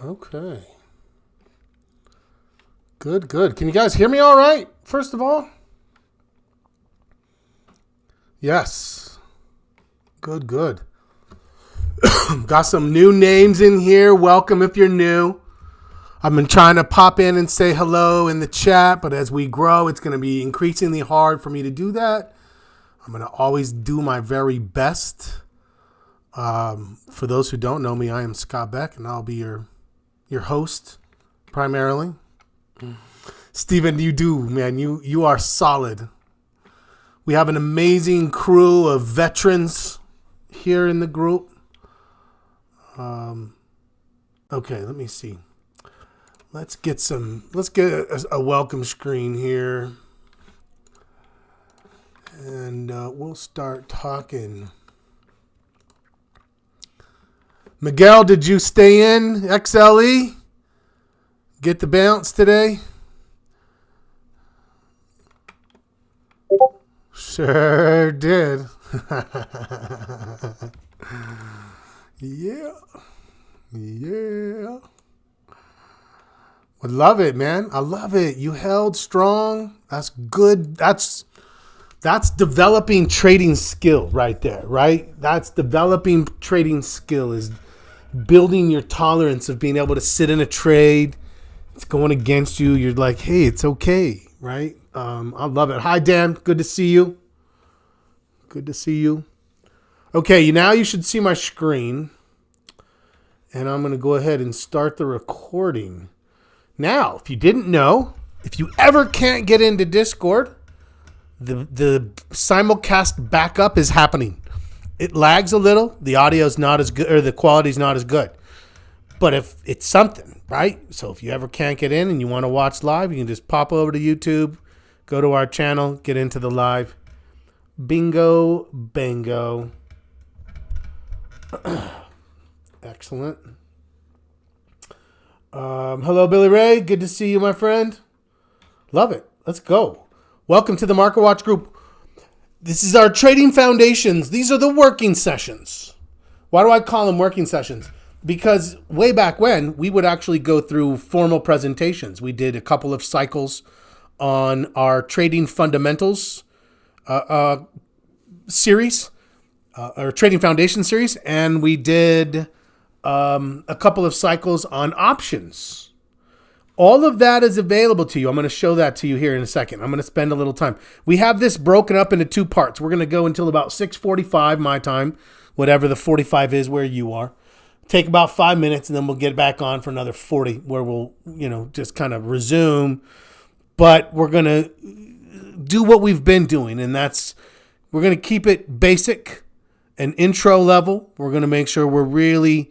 Okay. Good, good. Can you guys hear me all right, first of all? Yes. Good, good. Got some new names in here. Welcome if you're new. I've been trying to pop in and say hello in the chat, but as we grow, it's going to be increasingly hard for me to do that. I'm going to always do my very best. For those who don't know me, I am Scott Beck, and I'll be your host primarily. Steven, you do, man. You are solid. We have an amazing crew of veterans here in the group. Okay, let me see. Let's get a welcome screen here. And we'll start talking. Miguel, did you stay in XLE? Get the bounce today? Sure did. Yeah. I love it, man. I love it. You held strong. That's good. That's developing trading skill right there, right? That's developing trading skill, is building your tolerance of being able to sit in a trade. It's going against you. You're like, hey, it's okay, right? I love it. Hi, Dan. Good to see you. Good to see you. Okay, now you should see my screen. And I'm going to go ahead and start the recording. Now, if you didn't know, if you ever can't get into Discord, the simulcast backup is happening. It lags a little. The audio's not as good, or the quality's not as good. But if it's something, right? So if you ever can't get in and you want to watch live, you can just pop over to YouTube, go to our channel, get into the live. Bingo, bango. Excellent. Hello, Billy Ray. Good to see you, my friend. Love it. Let's go. Welcome to the Market Watch Group. This is our trading foundations. These are the working sessions. Why do I call them working sessions? Because way back when, we would actually go through formal presentations. We did a couple of cycles on our trading fundamentals series, or trading foundation series, and we did a couple of cycles on options. All of that is available to you. I'm going to show that to you here in a second. I'm going to spend a little time. We have this broken up into two parts. We're going to go until about 6:45 my time, whatever the 45 is where you are. Take about 5 minutes, and then we'll get back on for another 40, where we'll, just kind of resume. But we're going to do what we've been doing, and we're going to keep it basic and intro level. We're going to make sure we're really,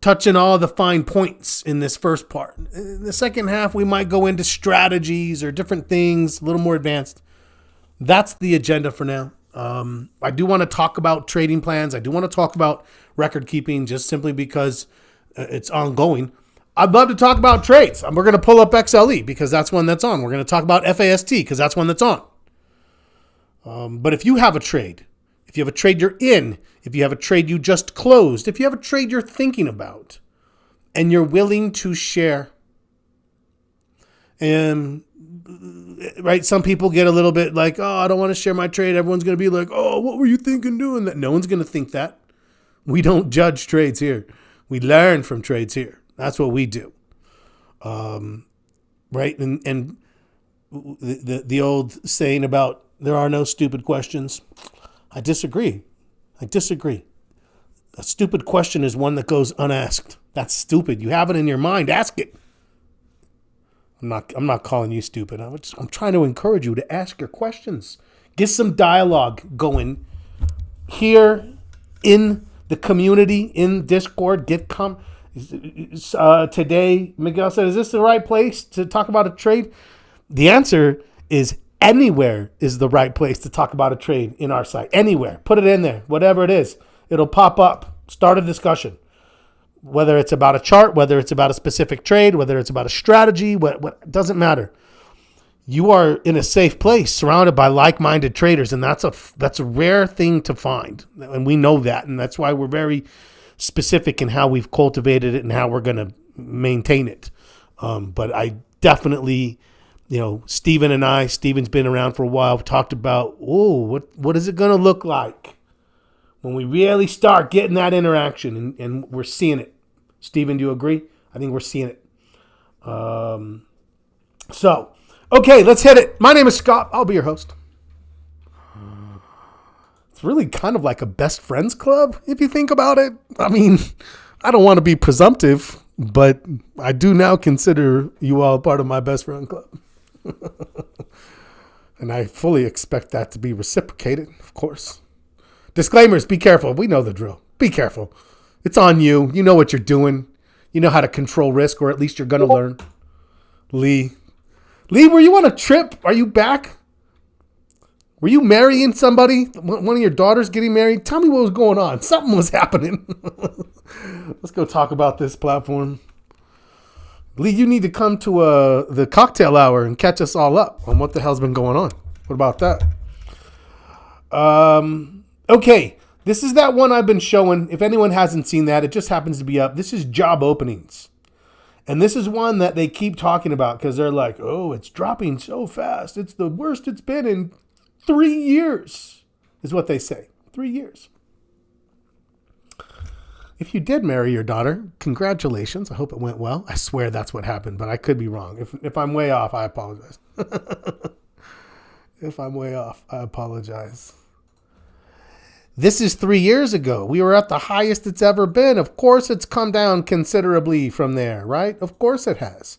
touching all the fine points in this first part. In the second half, we might go into strategies or different things, a little more advanced. That's the agenda for now. I do want to talk about trading plans. I do want to talk about record keeping, just simply because it's ongoing. I'd love to talk about trades. We're going to pull up XLE because that's one that's on. We're going to talk about FAST because that's one that's on. But if you have a trade, if you have a trade you're in, if you have a trade you just closed, if you have a trade you're thinking about, and you're willing to share, and right, some people get a little bit like, oh, I don't want to share my trade. Everyone's going to be like, oh, what were you thinking doing that? No one's going to think that. We don't judge trades here. We learn from trades here. That's what we do. Right? And the old saying about there are no stupid questions. I disagree. A stupid question is one that goes unasked. That's stupid. You have it in your mind. Ask it. I'm not calling you stupid. I'm trying to encourage you to ask your questions. Get some dialogue going here in the community, in Discord. Today, Miguel said, is this the right place to talk about a trade? The answer is anywhere is the right place to talk about a trade in our site. Anywhere. Put it in there. Whatever it is. It'll pop up. Start a discussion. Whether it's about a chart, whether it's about a specific trade, whether it's about a strategy, what doesn't matter. You are in a safe place, surrounded by like-minded traders, and that's a rare thing to find. And we know that, and that's why we're very specific in how we've cultivated it and how we're going to maintain it. But I definitely, Steven's been around for a while, talked about, what is it going to look like when we really start getting that interaction, and we're seeing it. Steven, do you agree? I think we're seeing it. Okay, let's hit it. My name is Scott. I'll be your host. It's really kind of like a best friends club, if you think about it. I mean, I don't want to be presumptive, but I do now consider you all part of my best friend club. And I fully expect that to be reciprocated, of course. Disclaimers, be careful. We know the drill. Be careful. It's on you. You know what you're doing. You know how to control risk, or at least you're going to learn. Lee, were you on a trip? Are you back? Were you marrying somebody? One of your daughters getting married? Tell me what was going on. Something was happening. Let's go talk about this platform. Lee, you need to come to the cocktail hour and catch us all up on what the hell's been going on. What about that? Okay, this is that one I've been showing. If anyone hasn't seen that, it just happens to be up. This is job openings. And this is one that they keep talking about because they're like, oh, it's dropping so fast. It's the worst it's been in 3 years, is what they say. 3 years. If you did marry your daughter, congratulations. I hope it went well. I swear that's what happened, but I could be wrong. If I'm way off, I apologize. If I'm way off, I apologize. This is 3 years ago. We were at the highest it's ever been. Of course, it's come down considerably from there, right? Of course it has.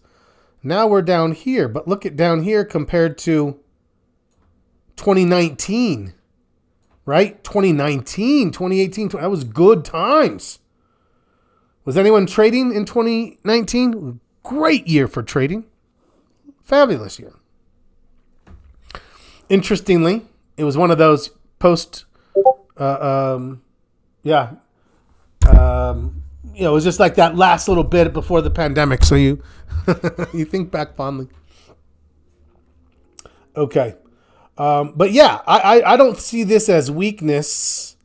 Now we're down here, but look at down here compared to 2019, right? 2019, 2018, that was good times. Was anyone trading in 2019? Great year for trading. Fabulous year. Interestingly, it was one of those it was just like that last little bit before the pandemic. So you think back fondly. Okay. But yeah, I don't see this as weakness.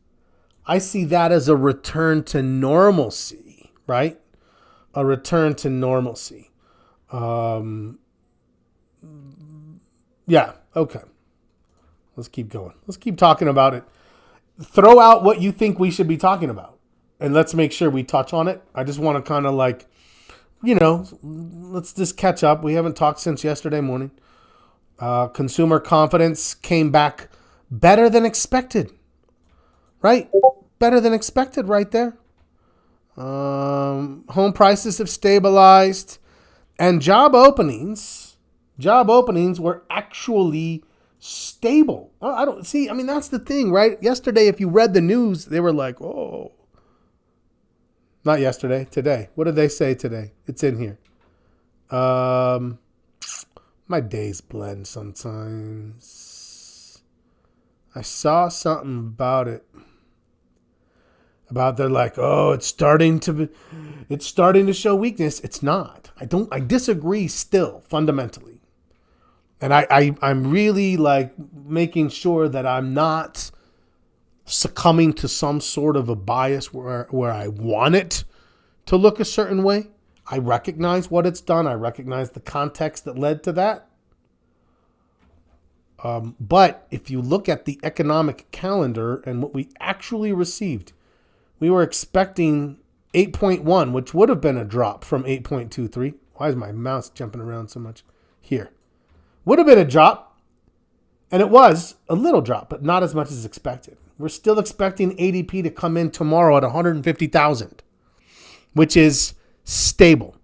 I see that as a return to normalcy, right? A return to normalcy. Yeah. Okay. Let's keep going. Let's keep talking about it. Throw out what you think we should be talking about, and let's make sure we touch on it. I just want to kind of let's just catch up. We haven't talked since yesterday morning. Consumer confidence came back better than expected, right? Better than expected right there. Home prices have stabilized, and job openings were actually stable. I don't see. I mean, that's the thing, right? Yesterday, if you read the news, they were like, oh, not yesterday, today. What did they say today? It's in here. My days blend sometimes. I saw something about it. They're like, oh, it's starting to show weakness. It's not. I disagree still fundamentally. And I'm really like making sure that I'm not succumbing to some sort of a bias where I want it to look a certain way. I recognize what it's done. I recognize the context that led to that. But if you look at the economic calendar and what we actually received, we were expecting 8.1, which would have been a drop from 8.23. Why is my mouse jumping around so much? Here. Would have been a drop, and it was a little drop, but not as much as expected. We're still expecting ADP to come in tomorrow at 150,000, which is stable.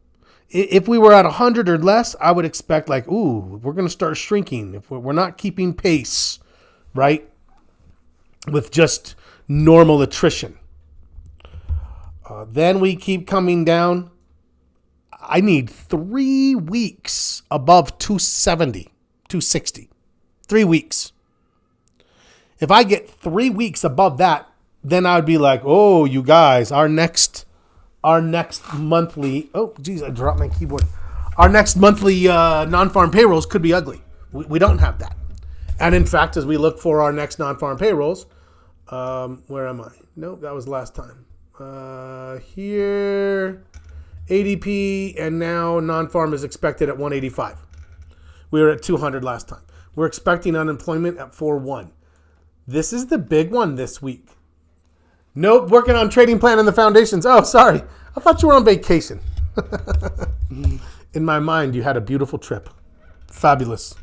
If we were at 100 or less, I would expect we're going to start shrinking if we're not keeping pace, right, with just normal attrition. Then we keep coming down. I need 3 weeks above 270, 260. 3 weeks. If I get 3 weeks above that, then I would be like, oh, you guys, our next monthly, oh, geez, I dropped my keyboard. Our next monthly non-farm payrolls could be ugly. We don't have that. And in fact, as we look for our next non-farm payrolls, where am I? Nope, that was last time. Here, ADP, and now non-farm is expected at 185. We were at 200 last time. We're expecting unemployment at 4.1. This is the big one this week. Nope, working on trading plan and the foundations. Oh, sorry. I thought you were on vacation. In my mind, you had a beautiful trip. Fabulous.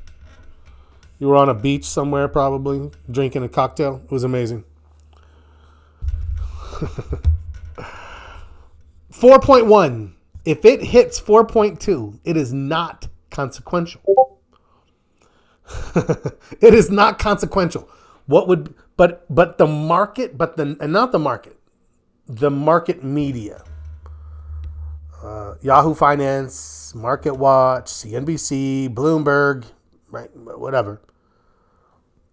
You were on a beach somewhere probably, drinking a cocktail. It was amazing. 4.1. If it hits 4.2, it is not consequential. It is not consequential. What would but the market, the market media, Yahoo Finance, Market Watch, CNBC, Bloomberg, right, whatever.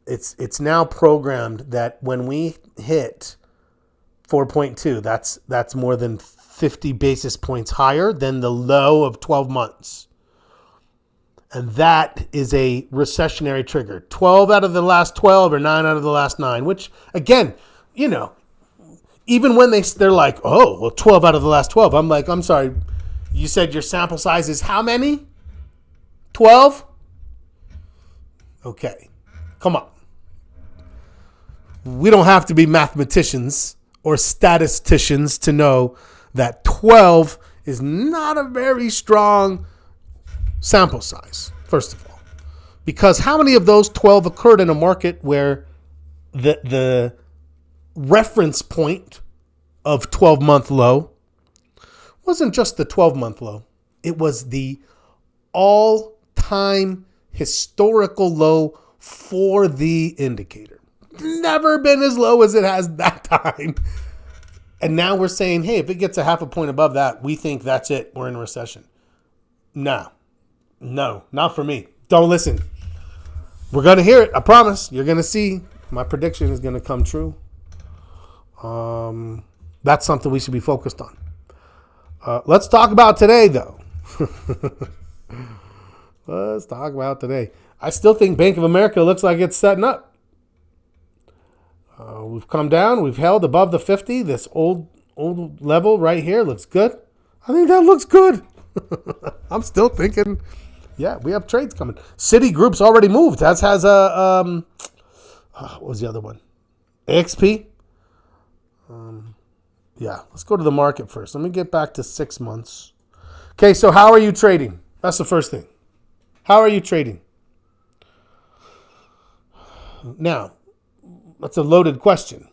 It's now programmed that when we hit 4.2, that's more than 50 basis points higher than the low of 12 months. And that is a recessionary trigger. 12 out of the last 12 or 9 out of the last 9, which, again, even when they're like, oh, well, 12 out of the last 12. I'm like, I'm sorry. You said your sample size is how many? 12? Okay. Come on. We don't have to be mathematicians or statisticians to know that 12 is not a very strong sample size, first of all. Because how many of those 12 occurred in a market where the reference point of 12-month low wasn't just the 12-month low. It was the all-time historical low for the indicator. Never been as low as it has that time. And now we're saying, hey, if it gets a half a point above that, we think that's it. We're in a recession. No, not for me. Don't listen. We're going to hear it. I promise. You're going to see. My prediction is going to come true. That's something we should be focused on. Let's talk about today, though. Let's talk about today. I still think Bank of America looks like it's setting up. We've come down. We've held above the 50. This old level right here looks good. I think that looks good. I'm still thinking, yeah, we have trades coming. Citigroup's already moved. As has what was the other one? AXP. Yeah, let's go to the market first. Let me get back to 6 months. Okay, so how are you trading? That's the first thing. How are you trading? Now, that's a loaded question.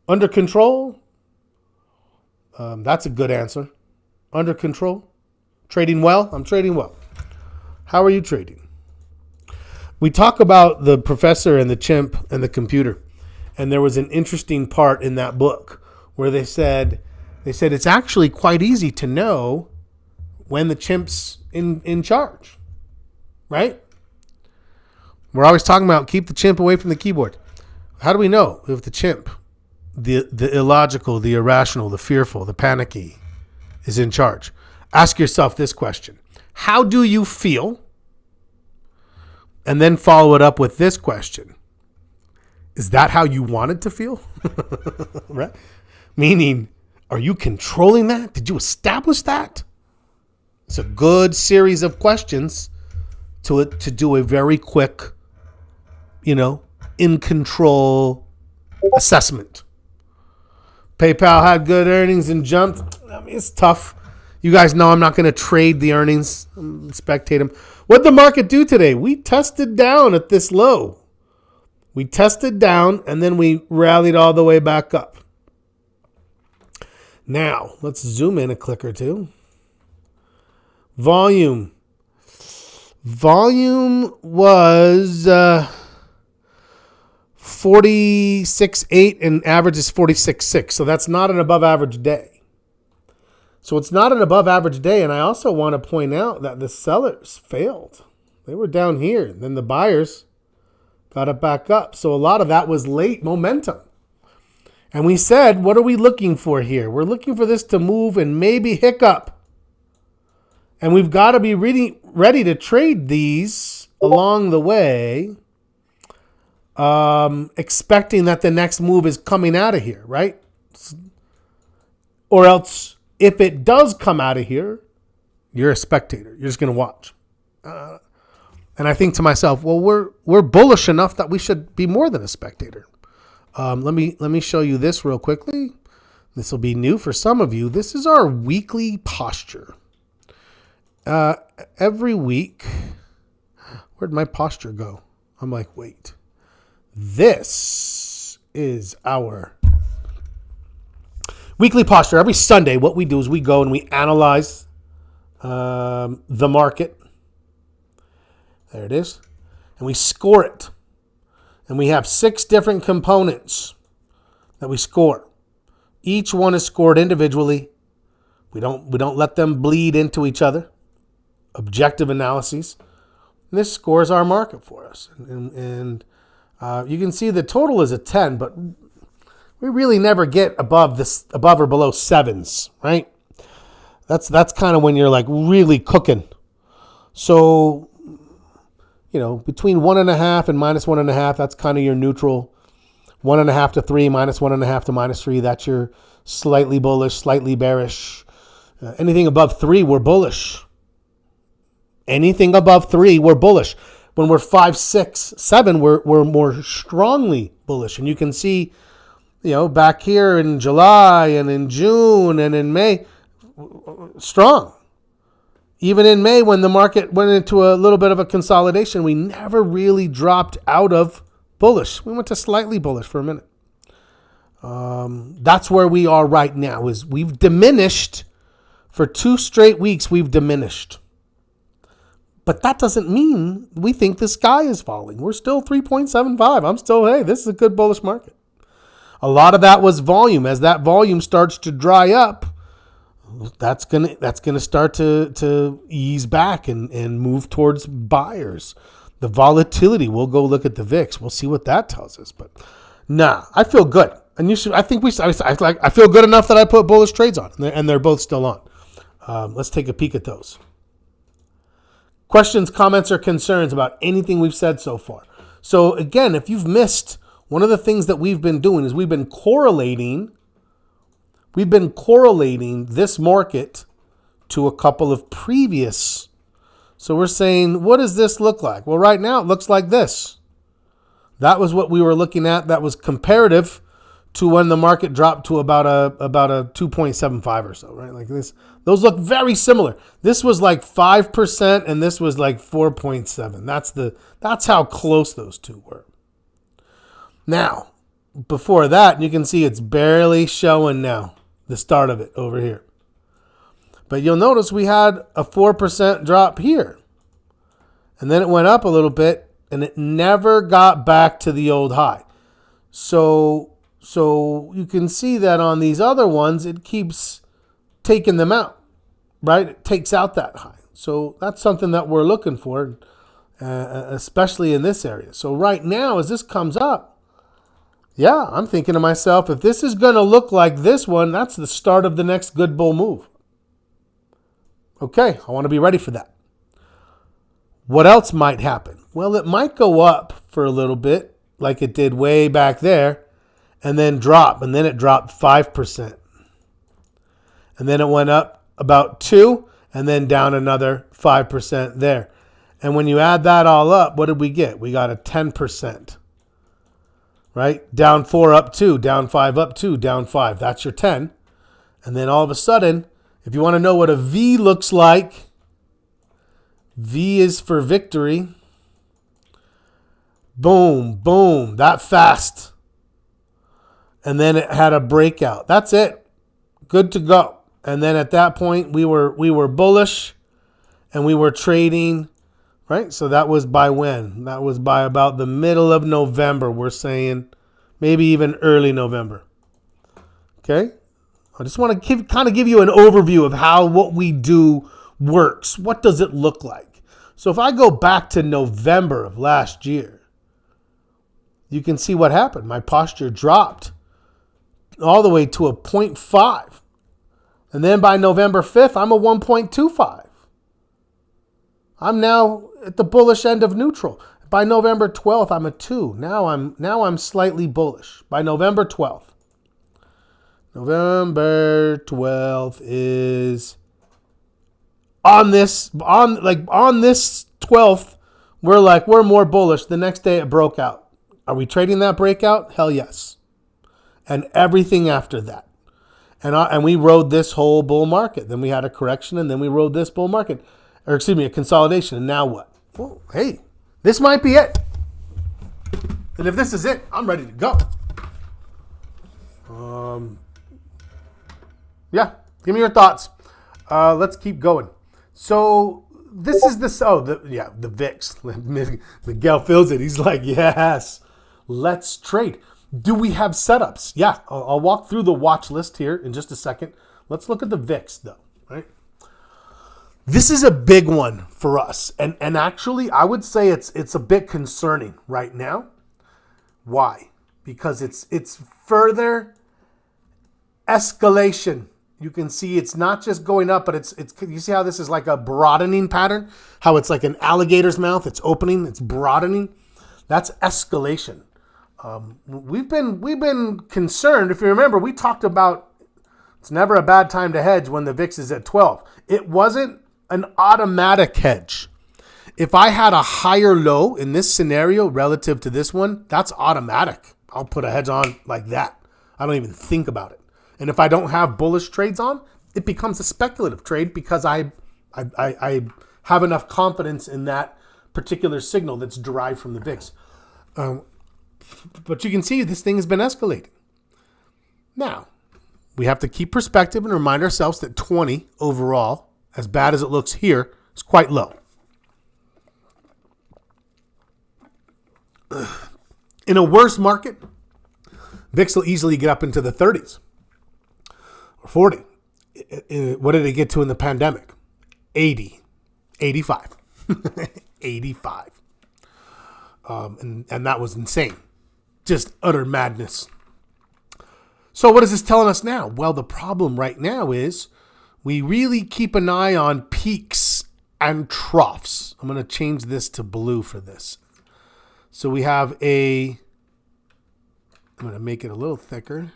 Under control? That's a good answer. Under control? Trading well? I'm trading well. How are you trading? We talk about the professor and the chimp and the computer. And there was an interesting part in that book where they said it's actually quite easy to know when the chimp's in charge, right? We're always talking about keep the chimp away from the keyboard. How do we know if the chimp, the illogical, the irrational, the fearful, the panicky, is in charge? Ask yourself this question. How do you feel? And then follow it up with this question. Is that how you wanted to feel? Right? Meaning, are you controlling that? Did you establish that? It's a good series of questions to do a very quick, in control assessment. PayPal had good earnings and jumped. I mean, it's tough. You guys know I'm not going to trade the earnings, spectate them. What did the market do today? We tested down at this low. We tested down, and then we rallied all the way back up. Now, let's zoom in a click or two. Volume. Volume was 46.8, and average is 46.6. So that's not an above average day. So it's not an above average day, and I also want to point out that the sellers failed. They were down here, and then the buyers got it back up. So a lot of that was late momentum. And we said, what are we looking for here? We're looking for this to move and maybe hiccup. And we've got to be ready to trade these along the way expecting that the next move is coming out of here, right? Or else, if it does come out of here, you're a spectator. You're just going to watch. And I think to myself, well, we're bullish enough that we should be more than a spectator. Let me show you this real quickly. This will be new for some of you. This is our weekly posture. Every week, where'd my posture go? I'm like, wait. This is our weekly posture. Every Sunday, what we do is we go and we analyze the market. There it is. And we score it. And we have 6 different components that we score. Each one is scored individually. We don't let them bleed into each other. Objective analyses. And this scores our market for us. And you can see the total is a 10, but we really never get above or below 7s, right? That's kind of when you're like really cooking. So, between 1.5 and -1.5, that's kind of your neutral. 1.5 to 3, -1.5 to -3, that's your slightly bullish, slightly bearish. Anything above 3, we're bullish. Anything above 3, we're bullish. When we're 5, 6, 7, we're more strongly bullish. And you can see, back here in July and in June and in May, strong. Even in May, when the market went into a little bit of a consolidation, we never really dropped out of bullish. We went to slightly bullish for a minute. That's where we are right now. Is we've diminished for 2 straight weeks. We've diminished, but that doesn't mean we think the sky is falling. We're still 3.75. I'm still, hey, this is a good bullish market. A lot of that was volume. As that volume starts to dry up, that's gonna start to ease back and move towards buyers. The volatility, we'll go look at the VIX. We'll see what that tells us. But I feel good. And I feel good enough that I put bullish trades on, and they're both still on. Let's take a peek at those. Questions, comments, or concerns about anything we've said so far. So again, if you've missed, one of the things that we've been doing is we've been correlating this market to a couple of previous. So we're saying, what does this look like? Well, right now it looks like this. That was what we were looking at. That was comparative to when the market dropped to about a 2.75 or so, right? Like this. Those look very similar. This was like 5% and this was like 4.7. That's how close those two were. Now, before that, you can see it's barely showing now, the start of it over here. But you'll notice we had a 4% drop here. And then it went up a little bit and it never got back to the old high. So you can see that on these other ones, it keeps taking them out, right? It takes out that high. So that's something that we're looking for, especially in this area. So right now, as this comes up, yeah, I'm thinking to myself, if this is going to look like this one, that's the start of the next good bull move. Okay, I want to be ready for that. What else might happen? Well, it might go up for a little bit, like it did way back there, and then drop. And then it dropped 5%. And then it went up about 2%, and then down another 5% there. And when you add that all up, what did we get? We got a 10%. Right? Down 4, up 2, down 5, up 2, down 5. That's your 10. And then all of a sudden, if you want to know what a V looks like, V is for victory. Boom, boom, that fast. And then it had a breakout. That's it. Good to go. And then at that point, we were bullish and we were trading. Right? So that was by when? That was by about the middle of November, we're saying. Maybe even early November. Okay? I just want to give you an overview of how what we do works. What does it look like? So if I go back to November of last year, you can see what happened. My posture dropped all the way to a 0.5. And then by November 5th, I'm a 1.25. I'm now at the bullish end of neutral. By November 12th, I'm a 2. Now I'm slightly bullish. By November 12th. November 12th is on this 12th, we're more bullish. The next day it broke out. Are we trading that breakout? Hell yes. And everything after that. And we rode this whole bull market. Then we had a correction, and then we rode this bull market. Or excuse me, a consolidation. And now what? Well, hey, this might be it. And if this is it, I'm ready to go. Yeah, give me your thoughts. Let's keep going. So this is the VIX. Miguel feels it. He's like, yes, let's trade. Do we have setups? Yeah, I'll walk through the watch list here in just a second. Let's look at the VIX though, right? This is a big one for us. And actually, I would say it's a bit concerning right now. Why? Because it's further escalation. You can see it's not just going up, but it's you see how this is like a broadening pattern? How it's like an alligator's mouth. It's opening, it's broadening. That's escalation. We've been concerned. If you remember, we talked about it's never a bad time to hedge when the VIX is at 12. It wasn't an automatic hedge. If I had a higher low in this scenario relative to this one, that's automatic. I'll put a hedge on like that. I don't even think about it. And if I don't have bullish trades on, it becomes a speculative trade because I have enough confidence in that particular signal that's derived from the VIX. But you can see this thing has been escalating. Now, we have to keep perspective and remind ourselves that 20 overall, as bad as it looks here, is quite low. In a worse market, VIX will easily get up into the 30s or 40. What did it get to in the pandemic? 80, 85, 85. And that was insane. Just utter madness. So what is this telling us now? Well, the problem right now is we really keep an eye on peaks and troughs. I'm going to change this to blue for this. So we have I'm going to make it a little thicker.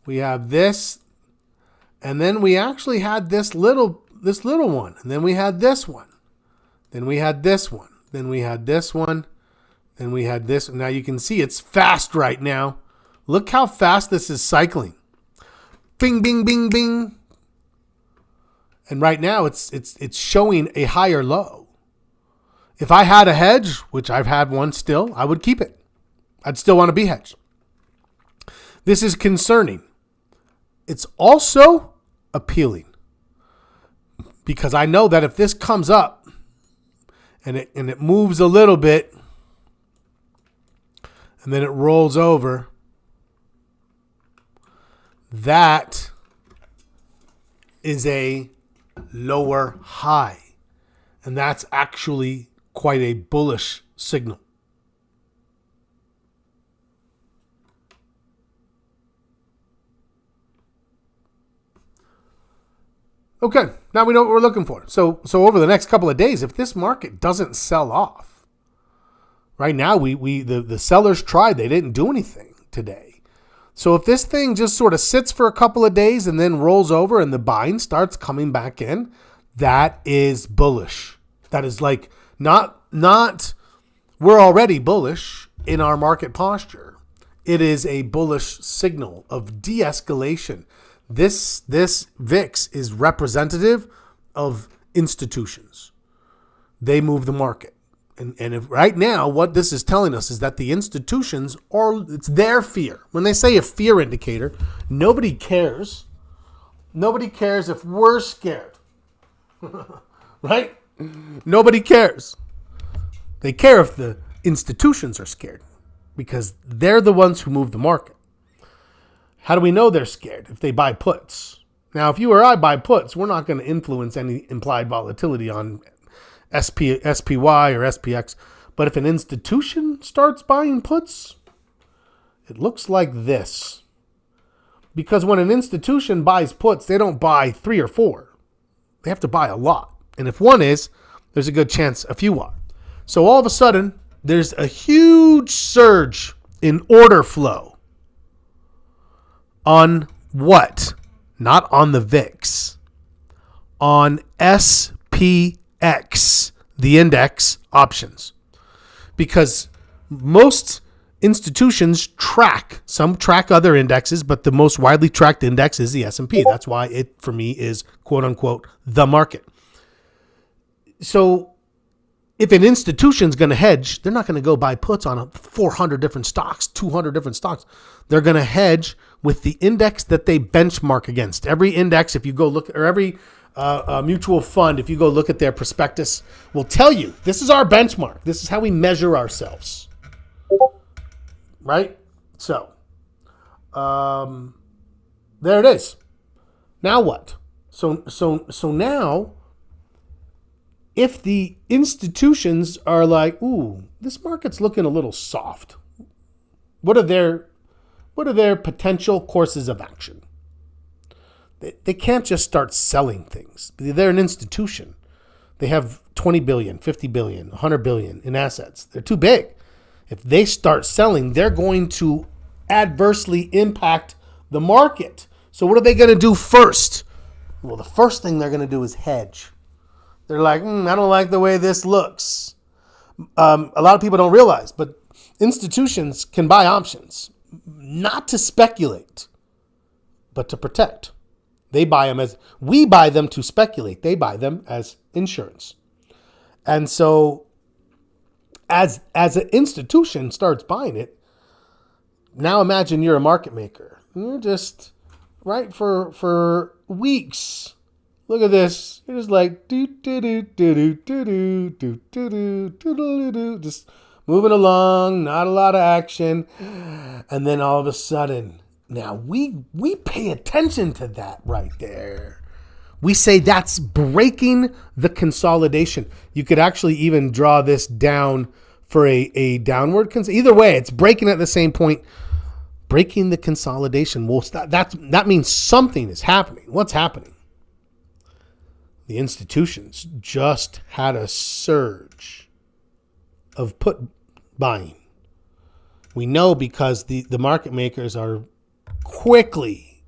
We have this, and then we actually had this little one, and then we had this one. Then we had this one. Then we had this one. Then we had this. Now you can see it's fast right now. Look how fast this is cycling. Bing, bing, bing, bing. And right now it's showing a higher low. If I had a hedge, which I've had one still, I would keep it. I'd still want to be hedged. This is concerning. It's also appealing because I know that if this comes up and it moves a little bit and then it rolls over, that is a lower high. And that's actually quite a bullish signal. Okay, now we know what we're looking for. So over the next couple of days, if this market doesn't sell off, right now the sellers tried, they didn't do anything today. So if this thing just sort of sits for a couple of days and then rolls over and the buying starts coming back in, that is bullish. That is like not we're already bullish in our market posture. It is a bullish signal of de-escalation. This VIX is representative of institutions. They move the market. And if right now, what this is telling us is that the institutions it's their fear. When they say a fear indicator, nobody cares. Nobody cares if we're scared. Right? Nobody cares. They care if the institutions are scared because they're the ones who move the market. How do we know they're scared? If they buy puts. Now, if you or I buy puts, we're not going to influence any implied volatility on SPY or SPX. But if an institution starts buying puts, it looks like this. Because when an institution buys puts, they don't buy 3 or 4. They have to buy a lot. And if one is, there's a good chance a few are. So all of a sudden, there's a huge surge in order flow on what? Not on the VIX, on SPX, the index options. Because most institutions some track other indexes, but the most widely tracked index is the S&P. That's why it, for me, is quote unquote the market. So if an institution's going to hedge, they're not going to go buy puts on 400 different stocks, 200 different stocks. They're going to hedge with the index that they benchmark against. Every index, if you go look, or every mutual fund, if you go look at their prospectus, will tell you, this is our benchmark. This is how we measure ourselves. Right? So, there it is. Now what? So now, if the institutions are like, ooh, this market's looking a little soft, what are their potential courses of action? They can't just start selling things. They're an institution. They have 20 billion, 50 billion, 100 billion in assets. They're too big. If they start selling, they're going to adversely impact the market. So what are they going to do first? Well, the first thing they're going to do is hedge. They're like, I don't like the way this looks. A lot of people don't realize, but institutions can buy options, not to speculate, but to protect. We buy them to speculate. They buy them as insurance. And so as an institution starts buying it, now imagine you're a market maker. You're just, right, for weeks. Look at this. You're just like, just moving along, not a lot of action. And then all of a sudden, now we pay attention to that right there. We say that's breaking the consolidation. You could actually even draw this down for a downward. Either way, it's breaking at the same point. Breaking the consolidation. Well, that means something is happening. What's happening? The institutions just had a surge of put buying. We know because the market makers are quickly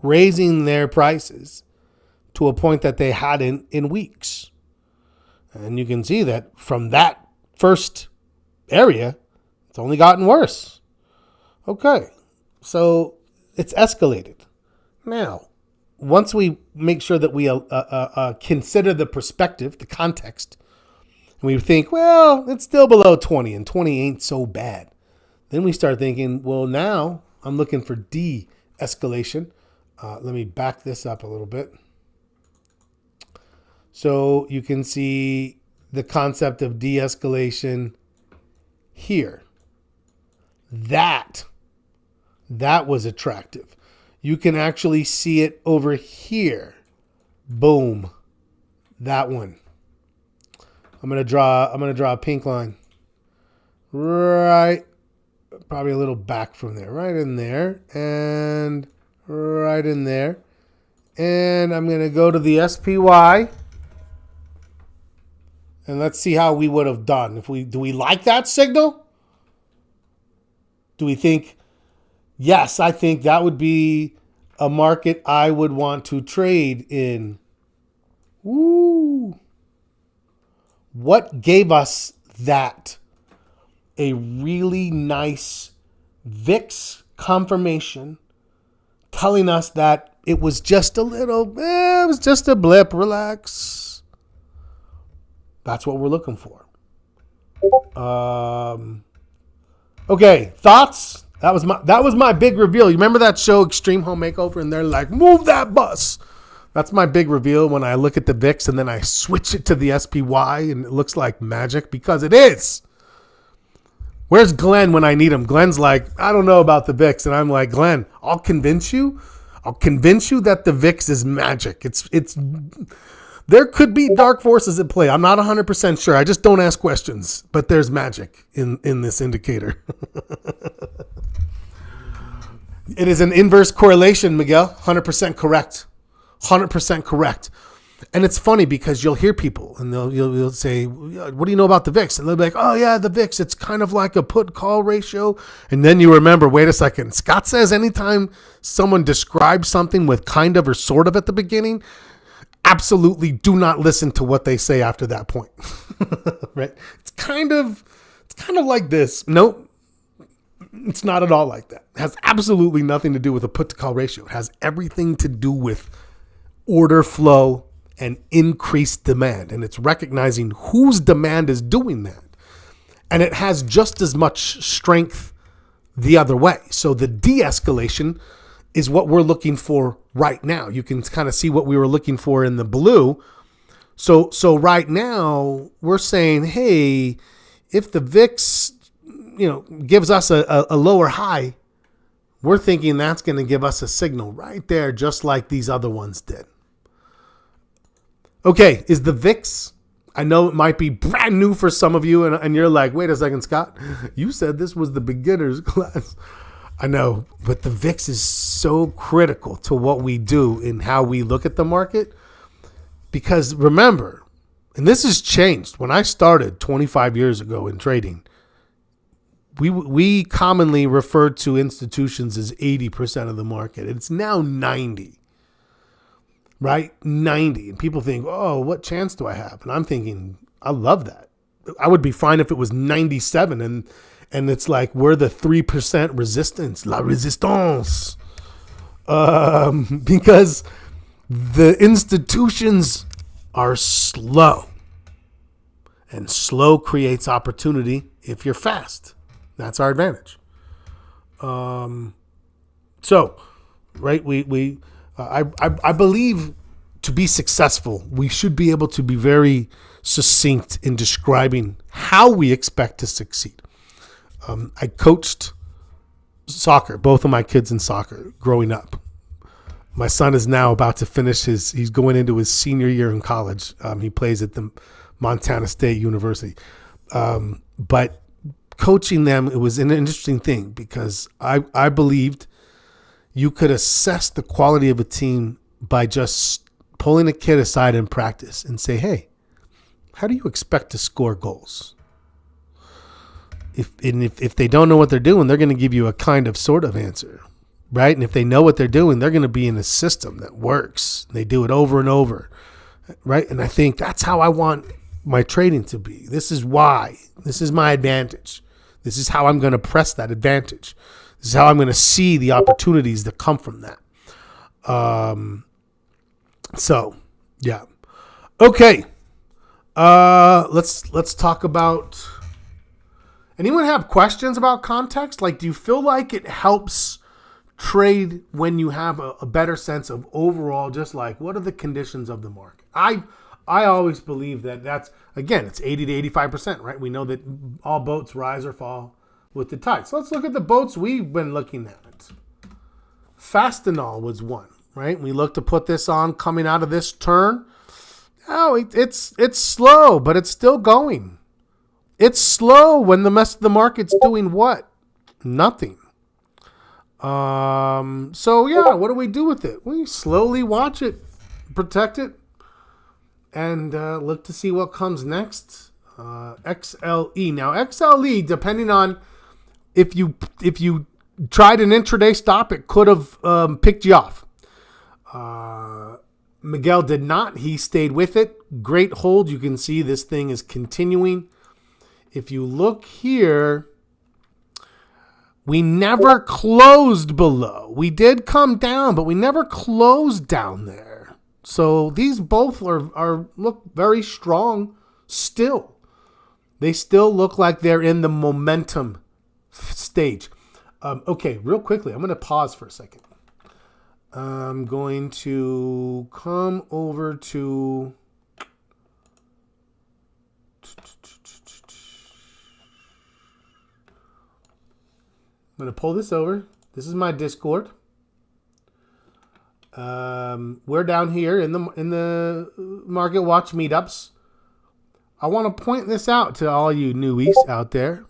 raising their prices to a point that they hadn't in weeks. And you can see that from that first area, it's only gotten worse. Okay, so it's escalated. Now, once we make sure that we consider the perspective, the context, and we think, well, it's still below 20 and 20 ain't so bad. Then we start thinking, well, now I'm looking for de-escalation. Let me back this up a little bit. So you can see the concept of de-escalation here. That was attractive. You can actually see it over here. Boom. That one. I'm gonna draw a pink line. Right. Probably a little back from there. Right in there. And right in there. And I'm gonna go to the SPY. And let's see how we would have done. Do we like that signal? Do we think, yes, I think that would be a market I would want to trade in. Woo. What gave us that? A really nice VIX confirmation telling us that it was just a blip, relax. That's what we're looking for. Okay, thoughts? That was my big reveal. You remember that show Extreme Home Makeover, and they're like, move that bus. That's my big reveal when I look at the VIX and then I switch it to the SPY and it looks like magic, because it is. Where's Glenn when I need him? Glenn's like, I don't know about the VIX. And I'm like, Glenn, I'll convince you that the VIX is magic. It's there could be dark forces at play. I'm not 100% sure. I just don't ask questions. But there's magic in this indicator. It is an inverse correlation, Miguel. 100% correct. 100% correct. And it's funny because you'll hear people and you'll say, what do you know about the VIX? And they'll be like, oh yeah, the VIX, it's kind of like a put call ratio. And then you remember, wait a second, Scott says anytime someone describes something with kind of or sort of at the beginning, absolutely do not listen to what they say after that point. Right? It's kind of like this. Nope. It's not at all like that. It has absolutely nothing to do with a put to call ratio. It has everything to do with order flow and increased demand. And it's recognizing whose demand is doing that. And it has just as much strength the other way. So the de-escalation is what we're looking for right now. You can kind of see what we were looking for in the blue. So right now we're saying, hey, if the VIX, gives us a lower high, we're thinking that's going to give us a signal right there, just like these other ones did. Okay, is the VIX, I know it might be brand new for some of you, and you're like, wait a second, Scott, you said this was the beginner's class. I know, but the VIX is so critical to what we do and how we look at the market. Because remember, and this has changed. When I started 25 years ago in trading, we commonly referred to institutions as 80% of the market. It's now 90. Right? 90. And people think, oh, what chance do I have? And I'm thinking, I love that. I would be fine if it was 97 and it's like we're the 3% resistance, la resistance. Because the institutions are slow. And slow creates opportunity if you're fast. That's our advantage. Right, I believe to be successful, we should be able to be very succinct in describing how we expect to succeed. I coached soccer, both of my kids in soccer growing up. My son is now about to finish he's going into his senior year in college. He plays at the Montana State University. But coaching them, it was an interesting thing because I believed you could assess the quality of a team by just pulling a kid aside in practice and say, hey, how do you expect to score goals? If they don't know what they're doing, they're going to give you a kind of sort of answer, right? And if they know what they're doing, they're going to be in a system that works. They do it over and over, right? And I think that's how I want my trading to be. This is why. This is my advantage. This is how I'm going to press that advantage. This is how I'm going to see the opportunities that come from that. Yeah. Okay. Let's talk about. Anyone have questions about context? Like, do you feel like it helps trade when you have a better sense of overall, just like what are the conditions of the market? I always believe that's, again, it's 80 to 85%, right? We know that all boats rise or fall with the tide. So let's look at the boats we've been looking at. Fastenal was one, right? We look to put this on coming out of this turn. Oh, it's slow, but it's still going. It's slow when the rest of the market's doing what? Nothing. So yeah, what do we do with it? We slowly watch it, protect it, and look to see what comes next. XLE. Now XLE, depending on if you tried an intraday stop, it could have picked you off. Miguel did not. He stayed with it. Great hold. You can see this thing is continuing. If you look here, we never closed below. We did come down, but we never closed down there. So these both are look very strong still. They still look like they're in the momentum stage. Okay, real quickly, I'm going to pause for a second. I'm going to come over to... I'm going to pull this over. This is my Discord. We're down here in the Market Watch meetups. I want to point this out to all you newies out there.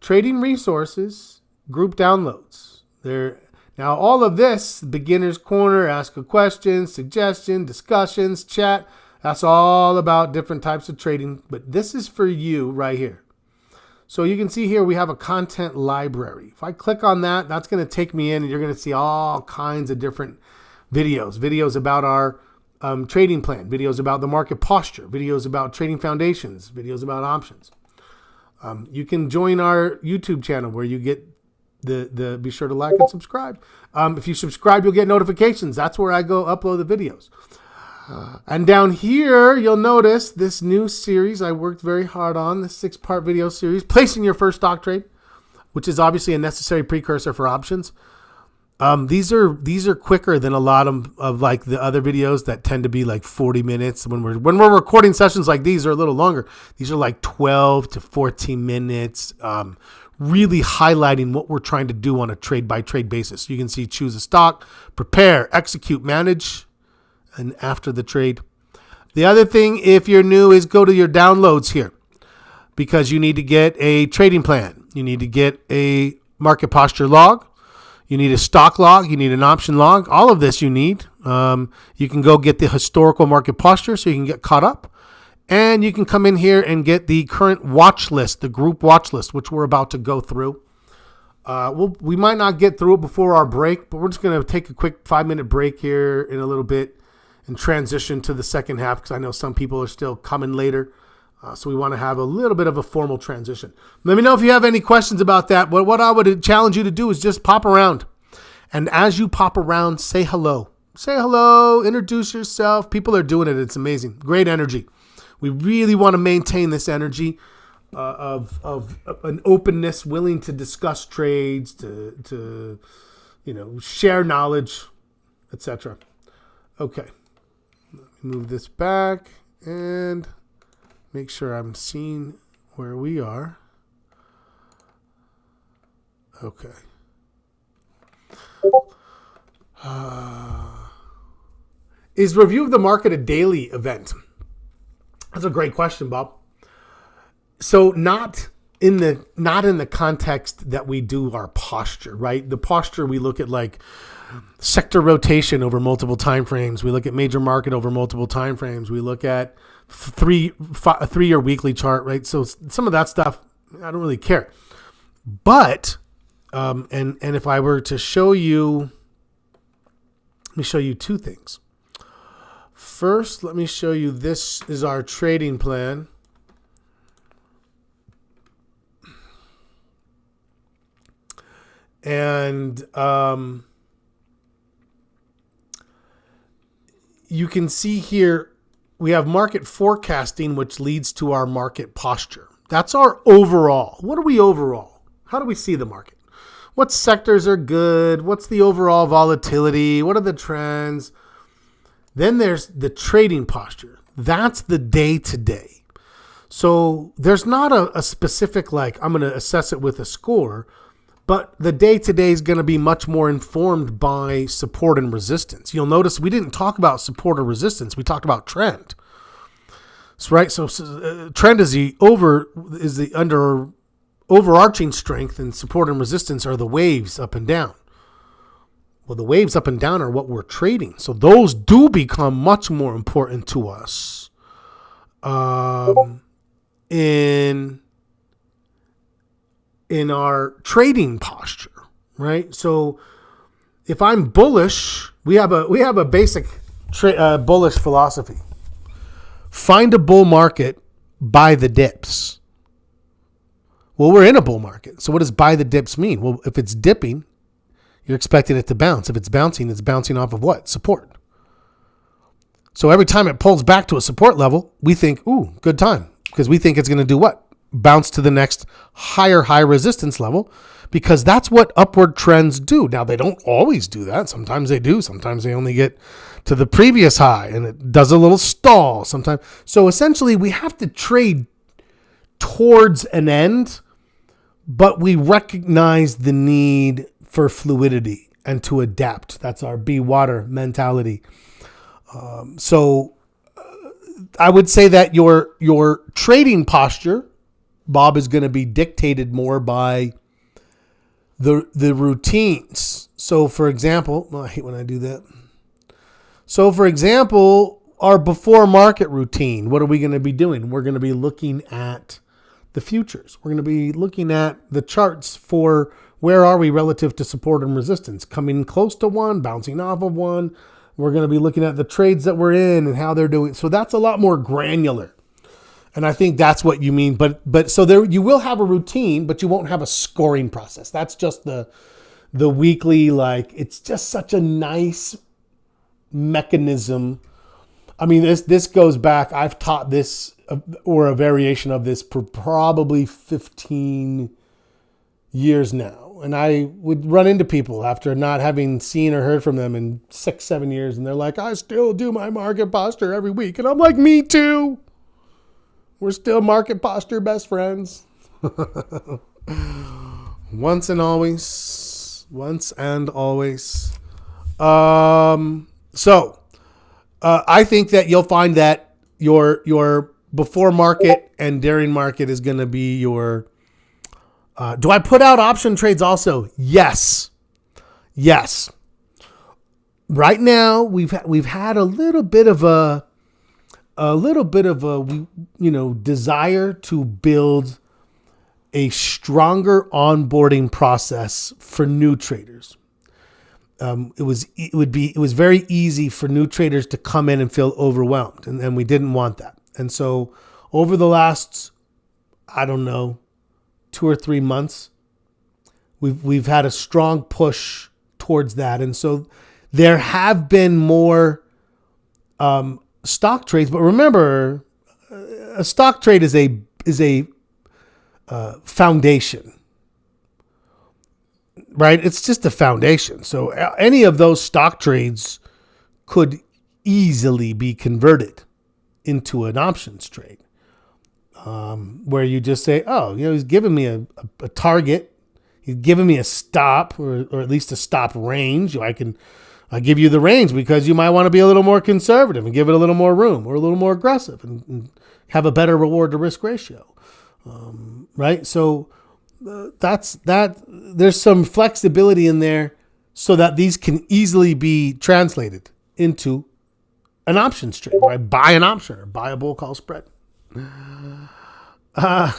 Trading Resources group downloads. Now, all of this, beginner's corner, ask a question, suggestion, discussions, chat, that's all about different types of trading. But this is for you right here. So you can see here we have a content library. If I click on that, that's going to take me in and you're going to see all kinds of different videos about our trading plan, videos about the market posture, videos about trading foundations, videos about options. You can join our YouTube channel where you get be sure to like and subscribe. If you subscribe, you'll get notifications. That's where I go upload the videos. And down here, you'll notice this new series I worked very hard on, this 6-part video series, Placing Your First Stock Trade, which is obviously a necessary precursor for options. These are quicker than a lot of like the other videos that tend to be like 40 minutes. When we're recording sessions like these are a little longer. These are like 12 to 14 minutes, really highlighting what we're trying to do on a trade by trade basis. You can see choose a stock, prepare, execute, manage, and after the trade. The other thing, if you're new, is go to your downloads here because you need to get a trading plan. You need to get a market posture log. You need a stock log. You need an option log. All of this you need. You can go get the historical market posture so you can get caught up. And you can come in here and get the current watch list, the group watch list, which we're about to go through. We might not get through it before our break, but we're just going to take a quick 5-minute break here in a little bit and transition to the second half because I know some people are still coming later. So we want to have a little bit of a formal transition. Let me know if you have any questions about that. But what I would challenge you to do is just pop around. And as you pop around, say hello. Say hello, introduce yourself. People are doing it. It's amazing. Great energy. We really want to maintain this energy of an openness, willing to discuss trades, to share knowledge, etc. Okay. Move this back and make sure I'm seeing where we are. Okay. Is review of the market a daily event? That's a great question, Bob. So not in the context that we do our posture, right? The posture we look at like sector rotation over multiple time frames. We look at major market over multiple time frames. We look at a 3-year weekly chart, right? So some of that stuff I don't really care. But and if I were to show you, let me show you two things. First, let me show you, this is our trading plan. And you can see here, we have market forecasting, which leads to our market posture. That's our overall. What are we overall? How do we see the market? What sectors are good? What's the overall volatility? What are the trends? Then there's the trading posture. That's the day-to-day. So there's not a specific, like, I'm going to assess it with a score, but the day-to-day is going to be much more informed by support and resistance. You'll notice we didn't talk about support or resistance. We talked about trend. So, right? So trend is the overarching strength, and support and resistance are the waves up and down. Well, the waves up and down are what we're trading. So those do become much more important to us in our trading posture, right? So if I'm bullish, we have a basic bullish philosophy. Find a bull market, buy the dips. Well, we're in a bull market. So what does buy the dips mean? Well, if it's dipping, you're expecting it to bounce. If it's bouncing off of what? Support. So every time it pulls back to a support level, we think, ooh, good time. Because we think it's going to do what? Bounce to the next high resistance level, because that's what upward trends do. Now, they don't always do that. Sometimes they do. Sometimes they only get to the previous high and it does a little stall sometimes. So essentially, we have to trade towards an end, but we recognize the need for fluidity and to adapt. That's our be water mentality. So I would say that your trading posture, Bob, is going to be dictated more by the routines. So for example, I hate when I do that. So for example, our before market routine, what are we going to be doing? We're going to be looking at the futures. We're going to be looking at the charts for where are we relative to support and resistance, coming close to one, bouncing off of one. We're going to be looking at the trades that we're in and how they're doing. So that's a lot more granular. And I think that's what you mean. But so there you will have a routine, but you won't have a scoring process. That's just the weekly, like, it's just such a nice mechanism. I mean, this goes back. I've taught this or a variation of this for probably 15 years now. And I would run into people after not having seen or heard from them in 6-7 years. And they're like, I still do my market posture every week. And I'm like, me too. We're still market posture best friends. Once and always. Once and always. So I think that you'll find that your before market and during market is going to be your... do I put out option trades also? Yes. Yes. Right now, we've had a little bit of a desire to build a stronger onboarding process for new traders. It was very easy for new traders to come in and feel overwhelmed, and we didn't want that. And so over the last, I don't know, 2 or 3 months, we've had a strong push towards that. And so there have been more stock trades, but remember, a stock trade is a foundation, right? It's just a foundation. So any of those stock trades could easily be converted into an options trade, where you just say, oh, he's giving me a target. He's giving me a stop or at least a stop range. I give you the range because you might want to be a little more conservative and give it a little more room, or a little more aggressive and have a better reward to risk ratio. Right. So that's that. There's some flexibility in there so that these can easily be translated into an options trade, right? Buy an option or buy a bull call spread. Bob.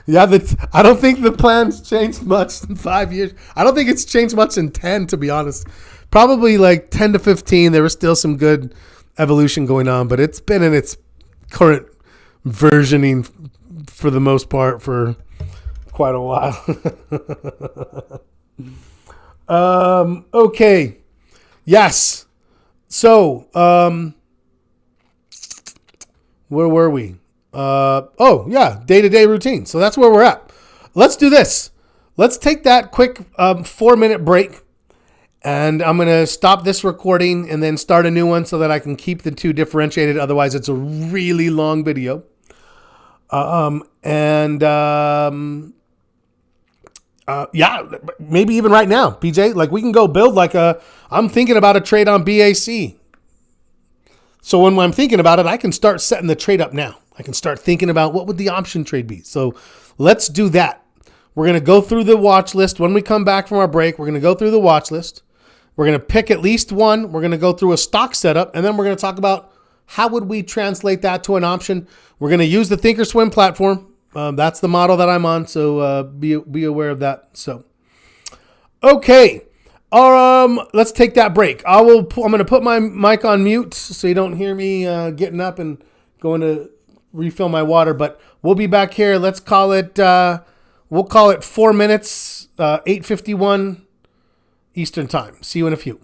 Yeah, I don't think the plan's changed much in 5 years. I don't think it's changed much in 10, to be honest. Probably like 10 to 15, there was still some good evolution going on, but it's been in its current versioning for the most part for quite a while. Okay. Yes. So, where were we? Day-to-day routine. So that's where we're at. Let's do this. Let's take that quick 4-minute break. And I'm going to stop this recording and then start a new one so that I can keep the two differentiated. Otherwise, it's a really long video. Maybe even right now, PJ, like we can go build I'm thinking about a trade on BAC. So when I'm thinking about it, I can start setting the trade up now. I can start thinking about what would the option trade be. So let's do that. We're going to go through the watch list. When we come back from our break, we're going to go through the watch list. We're going to pick at least one. We're going to go through a stock setup, and then we're going to talk about how would we translate that to an option. We're going to use the Thinkorswim platform. That's the model that I'm on, so be aware of that. So, okay. Let's take that break. I'm going to put my mic on mute so you don't hear me getting up and going to refill my water. But we'll be back here. Let's call it. We'll call it 4 minutes. 8:51 Eastern time. See you in a few.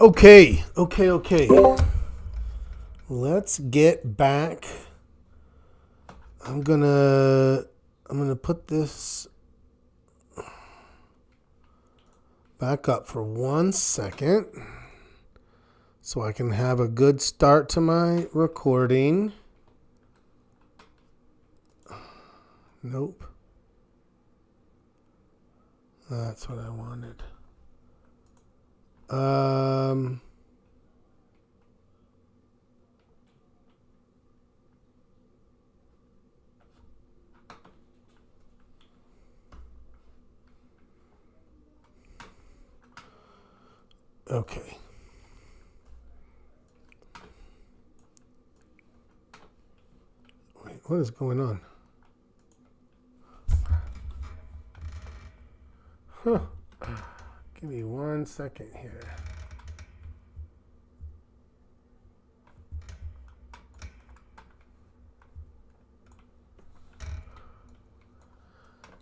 Okay. Let's get back. I'm gonna put this back up for 1 second so I can have a good start to my recording. Nope. That's what I wanted. Okay. Wait, what is going on? Huh. Give me 1 second here.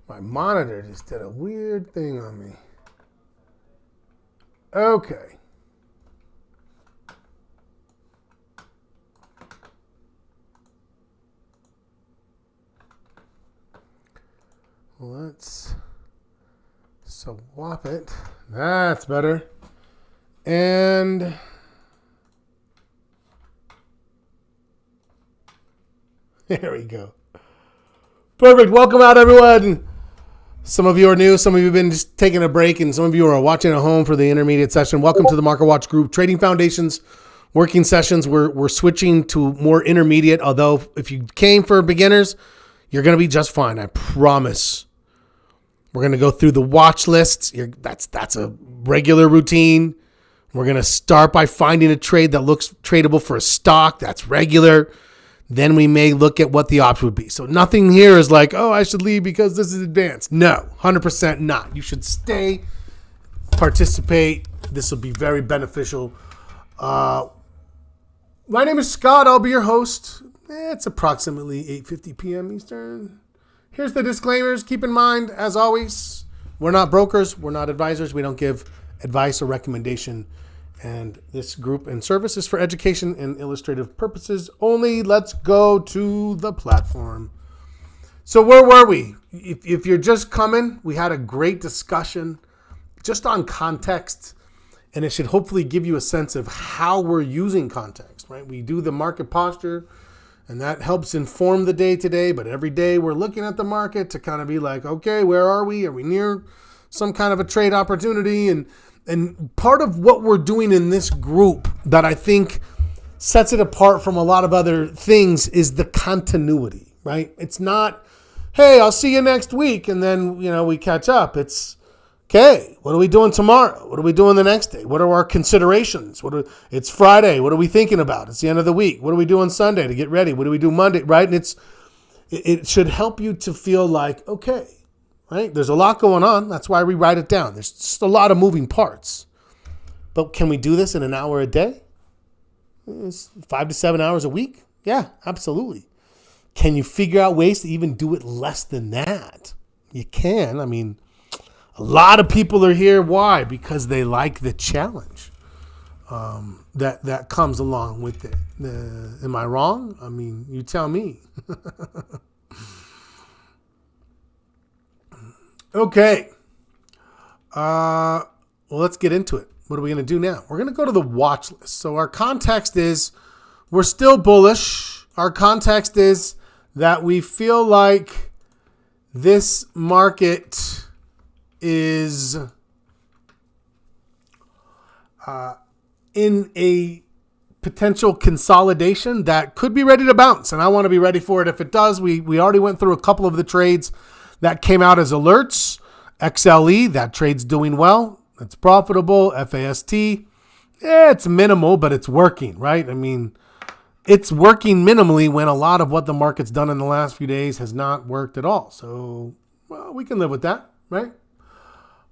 My monitor just did a weird thing on me. Okay. Let's swap it. That's better. And there we go. Perfect. Welcome out, everyone. Some of you are new. Some of you have been just taking a break, and some of you are watching at home for the intermediate session. Welcome to the Market Watch Group Trading Foundations working sessions. We're switching to more intermediate. Although if you came for beginners, you're going to be just fine. I promise. We're going to go through the watch lists. That's a regular routine. We're going to start by finding a trade that looks tradable for a stock. That's regular. Then we may look at what the option would be. So nothing here is like, oh, I should leave because this is advanced. No, 100% not. You should stay, participate. This will be very beneficial. My name is Scott. I'll be your host. It's approximately 8:50 p.m. Eastern. Here's the disclaimers. Keep in mind, as always, we're not brokers. We're not advisors. We don't give advice or recommendation. And this group and service is for education and illustrative purposes only. Let's go to the platform. So where were we? If you're just coming, we had a great discussion just on context. And it should hopefully give you a sense of how we're using context, right? We do the market posture, and that helps inform the day-to-day. But every day we're looking at the market to kind of be like, okay, where are we? Are we near some kind of a trade opportunity? And part of what we're doing in this group that I think sets it apart from a lot of other things is the continuity, right? It's not, hey, I'll see you next week, and then, we catch up. It's, okay, what are we doing tomorrow? What are we doing the next day? What are our considerations? It's Friday. What are we thinking about? It's the end of the week. What do we do on Sunday to get ready? What do we do Monday, right? And it should help you to feel like, okay, right? There's a lot going on. That's why we write it down. There's just a lot of moving parts. But can we do this in an hour a day? It's 5 to 7 hours a week? Yeah, absolutely. Can you figure out ways to even do it less than that? You can. I mean, a lot of people are here. Why? Because they like the challenge that comes along with it. Am I wrong? I mean, you tell me. Okay. Well, let's get into it. What are we going to do now? We're going to go to the watch list. So our context is we're still bullish. Our context is that we feel like this market is in a potential consolidation that could be ready to bounce. And I want to be ready for it. If it does, we already went through a couple of the trades that came out as alerts. XLE, that trade's doing well. It's profitable. FAST, it's minimal, but it's working, right? I mean, it's working minimally when a lot of what the market's done in the last few days has not worked at all. So, well, we can live with that, right?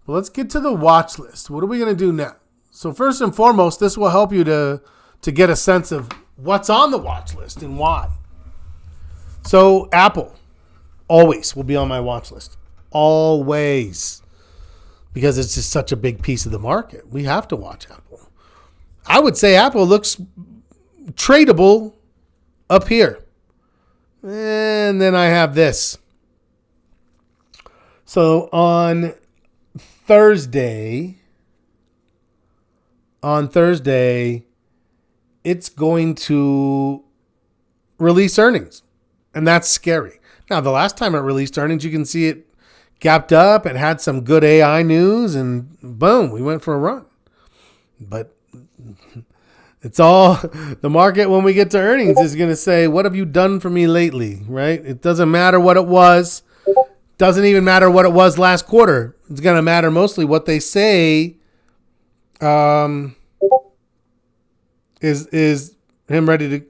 Well, let's get to the watch list. What are we going to do now? So first and foremost, this will help you to get a sense of what's on the watch list and why. So Apple always will be on my watch list. Always. Because it's just such a big piece of the market. We have to watch Apple. I would say Apple looks tradable up here. And then I have this. So on Thursday, it's going to release earnings. And that's scary. Now, the last time it released earnings, you can see it gapped up and had some good AI news, and boom, we went for a run. But it's all the market when we get to earnings is going to say, what have you done for me lately, right? It doesn't matter what it was. Doesn't even matter what it was last quarter. It's going to matter mostly what they say is him ready to,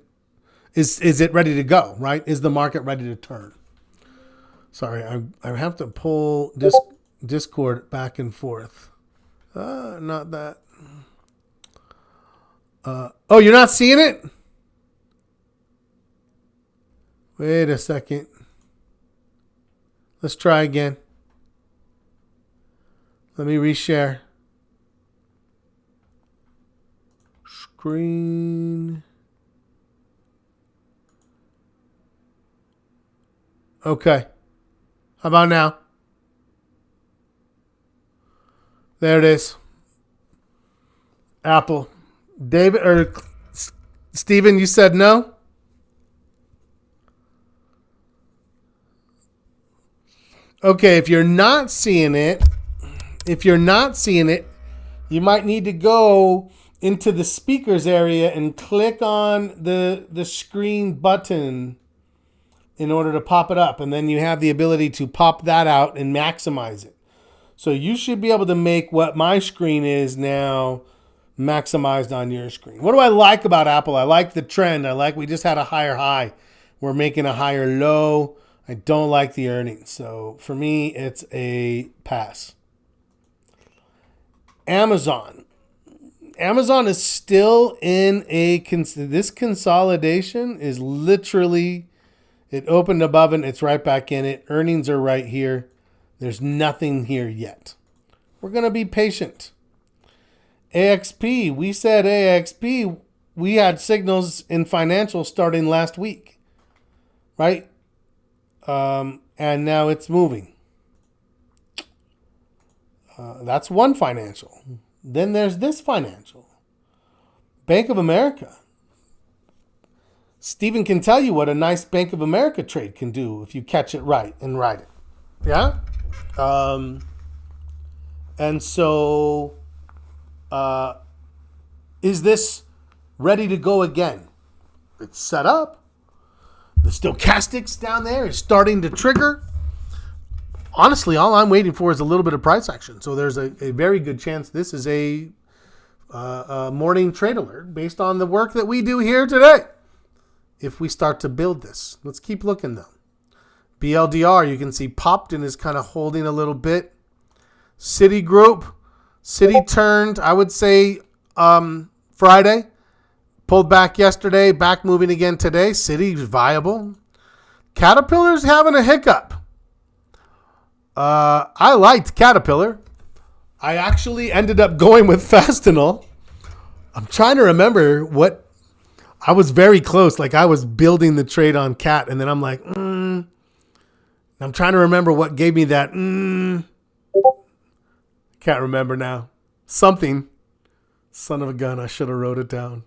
is it ready to go, right? Is the market ready to turn? Sorry, I have to pull Discord back and forth. Not that. Oh, you're not seeing it? Wait a second. Let's try again. Let me reshare. Screen. Okay. How about now? There it is. Apple. David or Steven, you said no? Okay, if you're not seeing it, you might need to go into the speakers area and click on the screen button in order to pop it up. And then you have the ability to pop that out and maximize it. So you should be able to make what my screen is now maximized on your screen. What do I like about Apple? I like the trend. I like we just had a higher high. We're making a higher low. I don't like the earnings. So for me, it's a pass. Amazon. Amazon is still in this consolidation is literally, it opened above it. It's right back in it. Earnings are right here. There's nothing here yet. We're going to be patient. AXP. We said AXP. We had signals in financial starting last week. Right? And now it's moving. That's one financial. Then there's this financial. Bank of America. Steven can tell you what a nice Bank of America trade can do if you catch it right and ride it. Yeah? And so, is this ready to go again? It's set up. The stochastics down there is starting to trigger. Honestly, all I'm waiting for is a little bit of price action. So there's a very good chance this is a morning trade alert based on the work that we do here today. If we start to build this, let's keep looking though. BLDR, you can see popped and is kind of holding a little bit. Citigroup, Citi turned, I would say Friday. Pulled back yesterday, back moving again today. Citi's viable. Caterpillar's having a hiccup. I liked Caterpillar. I actually ended up going with Fastenal. I'm trying to remember what. I was very close. Like I was building the trade on Cat, and then I'm like, I'm trying to remember what gave me that. Can't remember now. Something. Son of a gun. I should have wrote it down.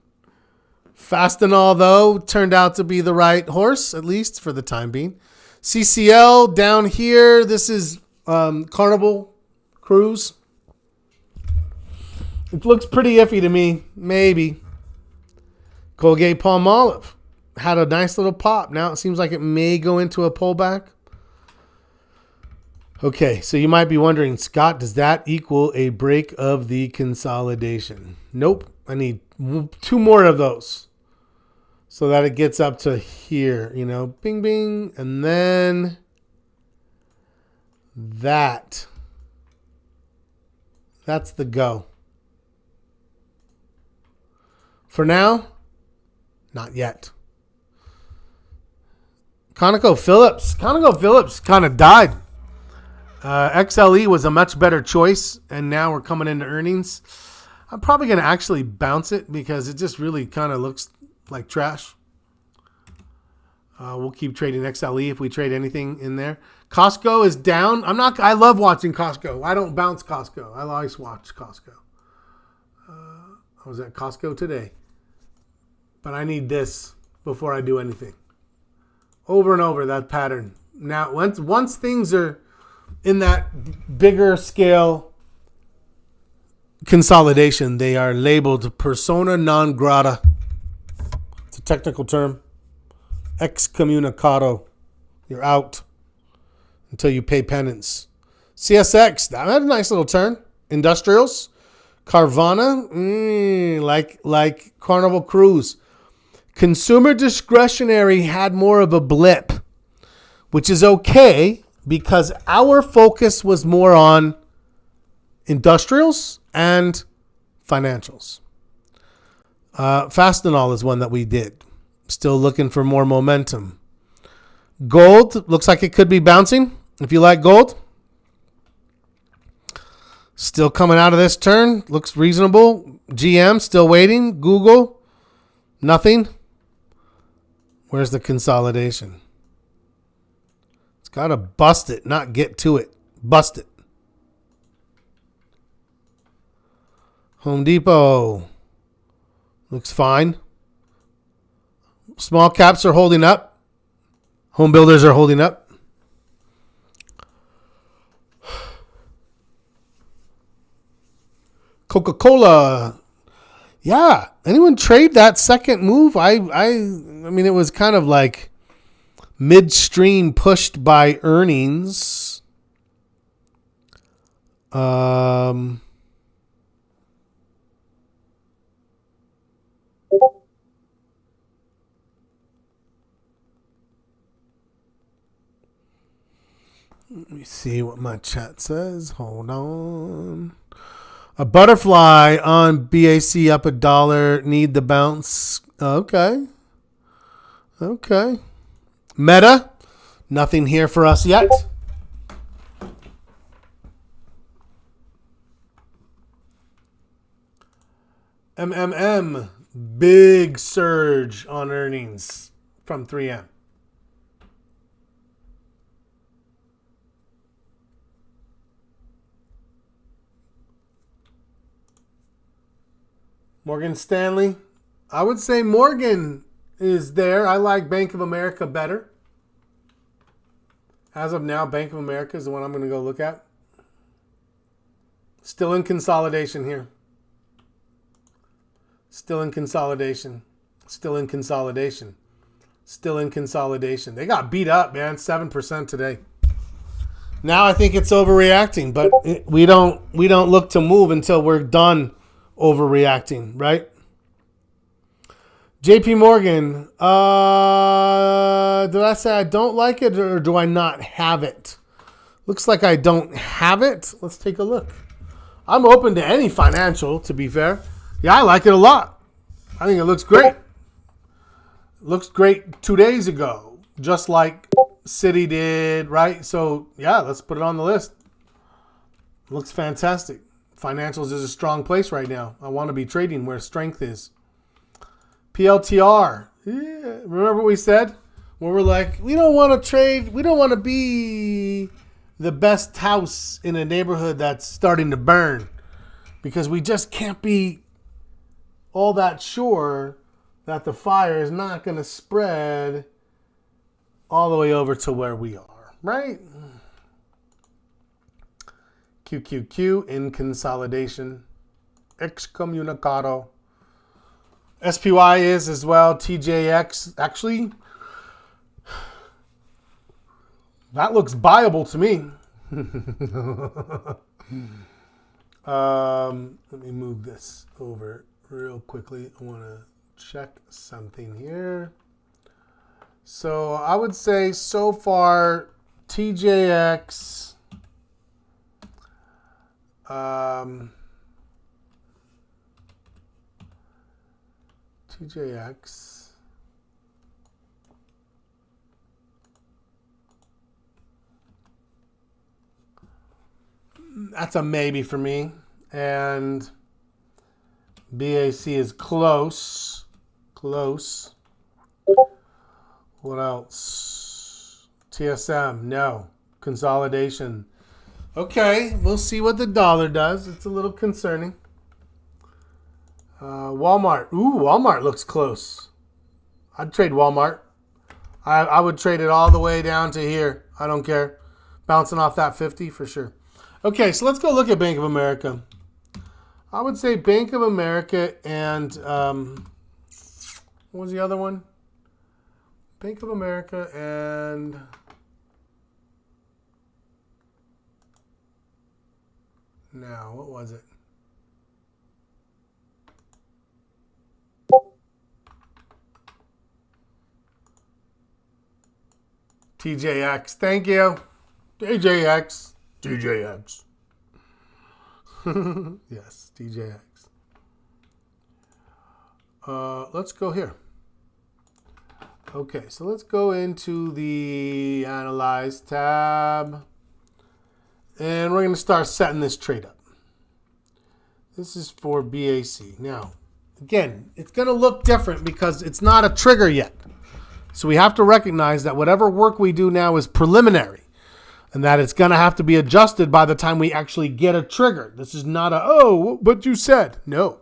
Fastenal, though, turned out to be the right horse, at least for the time being. CCL down here. This is Carnival Cruise. It looks pretty iffy to me. Maybe. Colgate Palmolive had a nice little pop. Now it seems like it may go into a pullback. Okay, so you might be wondering, Scott, does that equal a break of the consolidation? Nope. I need 2 more of those so that it gets up to here, bing, bing. And then that's the go. For now, not yet. ConocoPhillips kind of died. XLE was a much better choice, and now we're coming into earnings. I'm probably going to actually bounce it because it just really kind of looks like trash. We'll keep trading XLE if we trade anything in there. Costco is down. I love watching Costco. I don't bounce Costco. I always watch Costco. I was at Costco today. But I need this before I do anything. Over and over, that pattern. Now, once things are in that bigger scale consolidation, they are labeled persona non grata. It's a technical term. Excommunicado. You're out until you pay penance. CSX, that had a nice little turn. Industrials. Carvana, like Carnival Cruise. Consumer discretionary had more of a blip, which is okay because our focus was more on industrials and financials. Fastenal is one that we did. Still looking for more momentum. Gold looks like it could be bouncing. If you like gold, still coming out of this turn. Looks reasonable. GM still waiting. Google, nothing. Where's the consolidation? It's got to bust it, not get to it. Bust it. Home Depot looks fine. Small caps are holding up. Home builders are holding up. Coca-Cola. Yeah. Anyone trade that second move? I mean, it was kind of like midstream pushed by earnings. Let me see what my chat says. Hold on. A butterfly on BAC up $1. Need the bounce. Okay. Meta. Nothing here for us yet. MMM. Big surge on earnings from 3M. Morgan Stanley. I would say Morgan is there. I like Bank of America better. As of now, Bank of America is the one I'm going to go look at. Still in consolidation here. Still in consolidation. They got beat up, man. 7% today. Now I think it's overreacting, but we don't look to move until we're done overreacting, right? JP Morgan, did I say I don't like it or do I not have it? Looks like I don't have it. Let's take a look. I'm open to any financial, to be fair. Yeah, I like it a lot. I think it looks great. Looks great 2 days ago, just like Citi did, right? So, yeah, let's put it on the list. Looks fantastic. Financials is a strong place right now. I want to be trading where strength is. PLTR. Yeah. Remember what we said? Where we're like, we don't want to trade. We don't want to be the best house in a neighborhood that's starting to burn. Because we just can't be all that sure that the fire is not going to spread all the way over to where we are. Right? QQQ in consolidation. Excommunicado. SPY is as well. TJX. Actually, that looks buyable to me. Let me move this over real quickly. I want to check something here. So I would say so far TJX. TJX. That's a maybe for me. And BAC is close. Close. What else? TSM, no. Consolidation. Okay, we'll see what the dollar does. It's a little concerning. Walmart. Ooh, Walmart looks close. I'd trade Walmart. I would trade it all the way down to here. I don't care. Bouncing off that 50 for sure. Okay, so let's go look at Bank of America. I would say Bank of America and what was the other one? Bank of America and no, what was it? TJX. Thank you. TJX. TJX. Yes, TJX. Let's go here. Okay, so let's go into the Analyze tab. And we're going to start setting this trade up. This is for BAC. Now, again, it's going to look different because it's not a trigger yet. So we have to recognize that whatever work we do now is preliminary and that it's going to have to be adjusted by the time we actually get a trigger. This is not a, oh, but you said. No.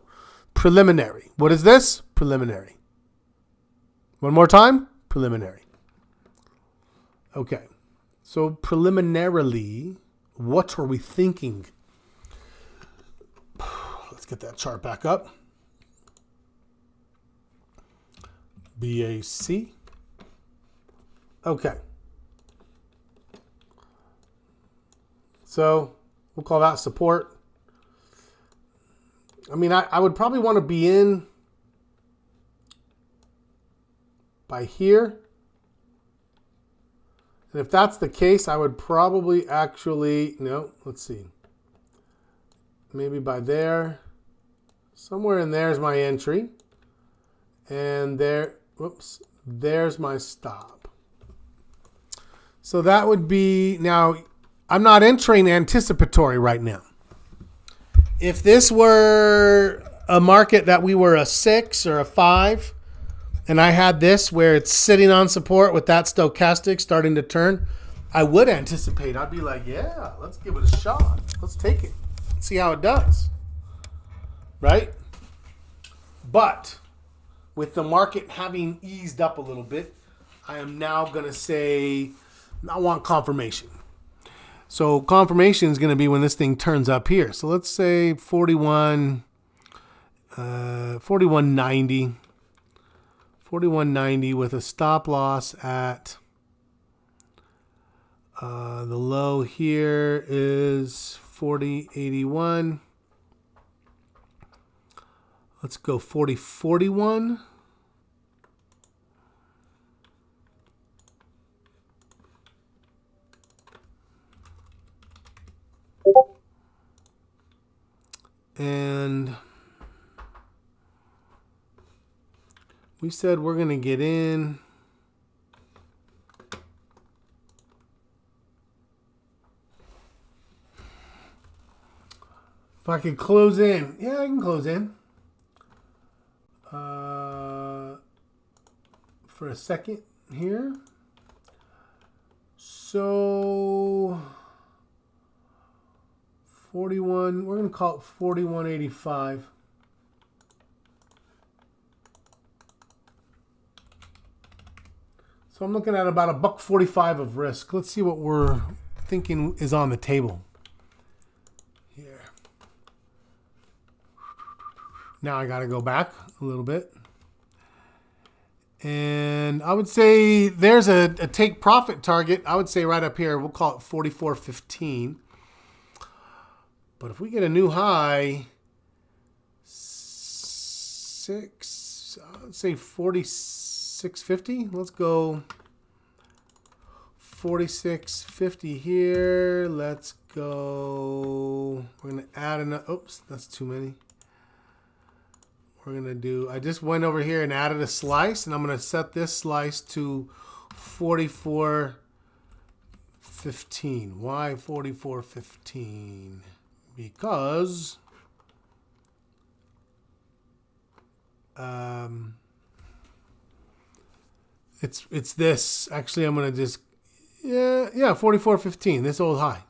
Preliminary. What is this? Preliminary. One more time. Preliminary. Okay. So preliminarily, what are we thinking? Let's get that chart back up. BAC. Okay. So we'll call that support. I mean, I would probably want to be in by here. And if that's the case, I would probably actually, no, let's see. Maybe by there. Somewhere in there is my entry. And there, whoops, there's my stop. So that would be, now, I'm not entering anticipatory right now. If this were a market that we were a 6 or a 5, and I had this where it's sitting on support with that stochastic starting to turn, I would anticipate. I'd be like, yeah, let's give it a shot. Let's take it. See how it does. Right? But with the market having eased up a little bit, I am now going to say, I want confirmation. So confirmation is going to be when this thing turns up here. So let's say 41.90. 41.90 with a stop loss at the low here is 40.81. Let's go 40.41. And we said we're going to get in. If I could close in. Yeah, I can close in. For a second here. So 41, we're going to call it 41.85. So I'm looking at about $1.45 of risk. Let's see what we're thinking is on the table here. Now I got to go back a little bit. And I would say there's a take profit target. I would say right up here, we'll call it 44.15. But if we get a new high, I'd say 46.50. Let's go 46.50 here. Let's go. We're going to add another. Oops, that's too many. We're going to do. I just went over here and added a slice, and I'm going to set this slice to 44.15. Why 44.15? Because It's this. Actually, I'm gonna just 44.15. This old high.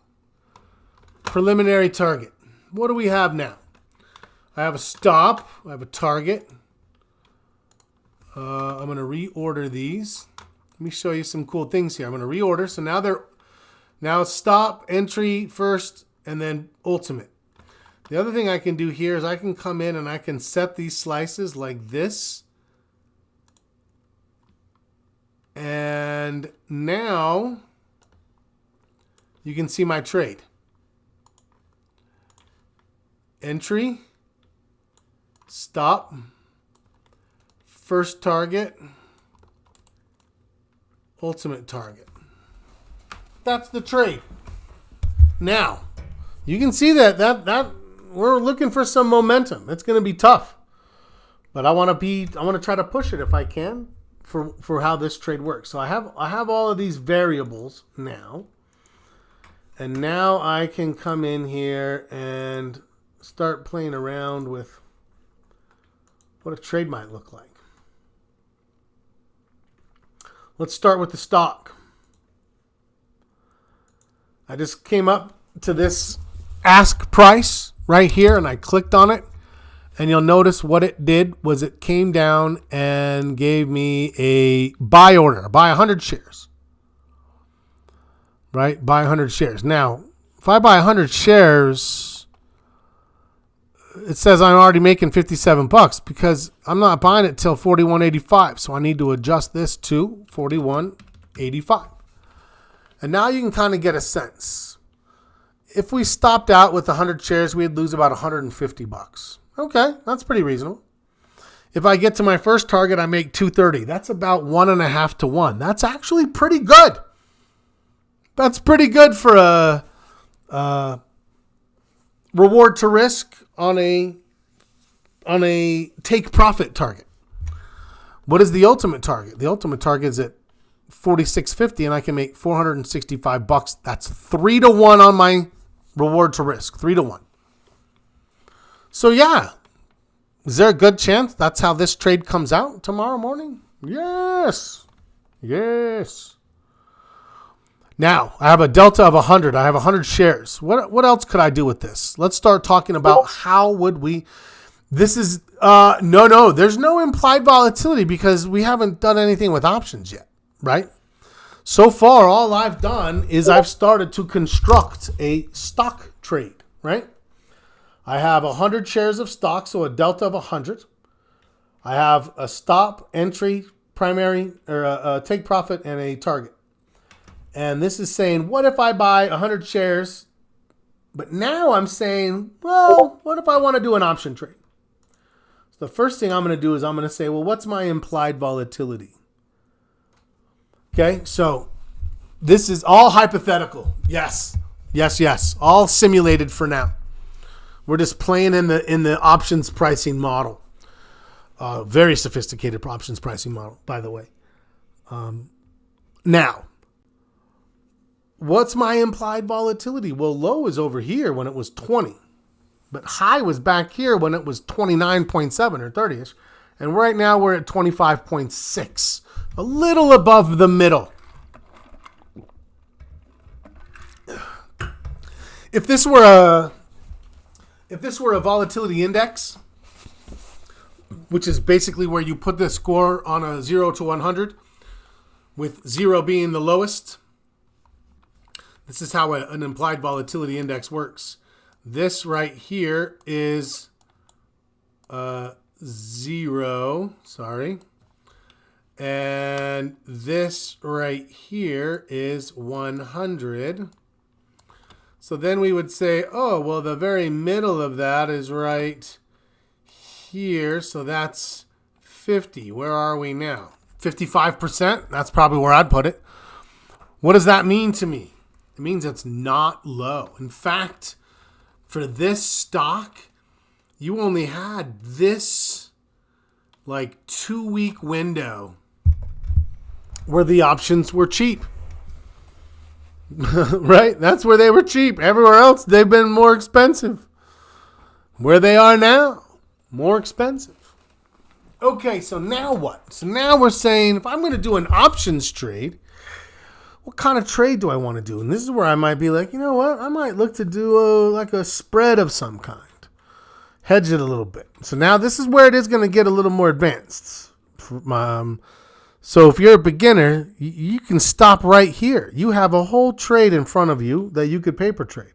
Preliminary target. What do we have now? I have a stop. I have a target. I'm gonna reorder these. Let me show you some cool things here. I'm gonna reorder. So now stop, entry first, and then ultimate. The other thing I can do here is I can come in and I can set these slices like this. And now you can see my trade. Entry, stop, first target, ultimate target. That's the trade. Now, you can see that we're looking for some momentum. It's going to be tough. But I want to try to push it if I can for how this trade works. So I have all of these variables now. And now I can come in here and start playing around with what a trade might look like. Let's start with the stock. I just came up to this ask price right here and I clicked on it. And you'll notice what it did was it came down and gave me a buy order, buy 100 shares. Right? Buy 100 shares. Now, if I buy 100 shares, it says I'm already making $57 because I'm not buying it till 41.85. So I need to adjust this to 41.85. And now you can kind of get a sense. If we stopped out with 100 shares, we'd lose about $150. Okay, that's pretty reasonable. If I get to my first target, I make 230. That's about 1.5 to 1. That's actually pretty good. That's pretty good for a reward to risk on a take profit target. What is the ultimate target? The ultimate target is at 46.50 and I can make $465. That's 3 to 1 on my reward to risk. 3 to 1. So yeah, is there a good chance that's how this trade comes out tomorrow morning? Yes. Yes. Now, I have a delta of 100. I have 100 shares. What else could I do with this? Let's start talking about how would we... This is... No. There's no implied volatility because we haven't done anything with options yet, right? So far, all I've done is I've started to construct a stock trade, right? I have 100 shares of stock, so a delta of 100. I have a stop, entry, primary, or a take profit, and a target. And this is saying, what if I buy 100 shares? But now I'm saying, well, what if I want to do an option trade? So the first thing I'm going to do is I'm going to say, well, what's my implied volatility? Okay, so this is all hypothetical. Yes. All simulated for now. We're just playing in the options pricing model. Very sophisticated options pricing model, by the way. Now, what's my implied volatility? Well, low is over here when it was 20. But high was back here when it was 29.7 or 30ish. And right now we're at 25.6. A little above the middle. If this were a volatility index, which is basically where you put the score on a 0 to 100, with 0 being the lowest, this is how an implied volatility index works. This right here is 0, and this right here is 100. So then we would say, oh, well, the very middle of that is right here. So that's 50. Where are we now? 55%? That's probably where I'd put it. What does that mean to me? It means it's not low. In fact, for this stock, you only had this like 2-week window where the options were cheap. Right? That's where they were cheap. Everywhere else, they've been more expensive. Where they are now, more expensive. Okay, so now what? So now we're saying if I'm going to do an options trade, what kind of trade do I want to do? And this is where I might be like, you know what? I might look to do like a spread of some kind. Hedge it a little bit. So now this is where it is going to get a little more advanced. So if you're a beginner, you can stop right here. You have a whole trade in front of you that you could paper trade.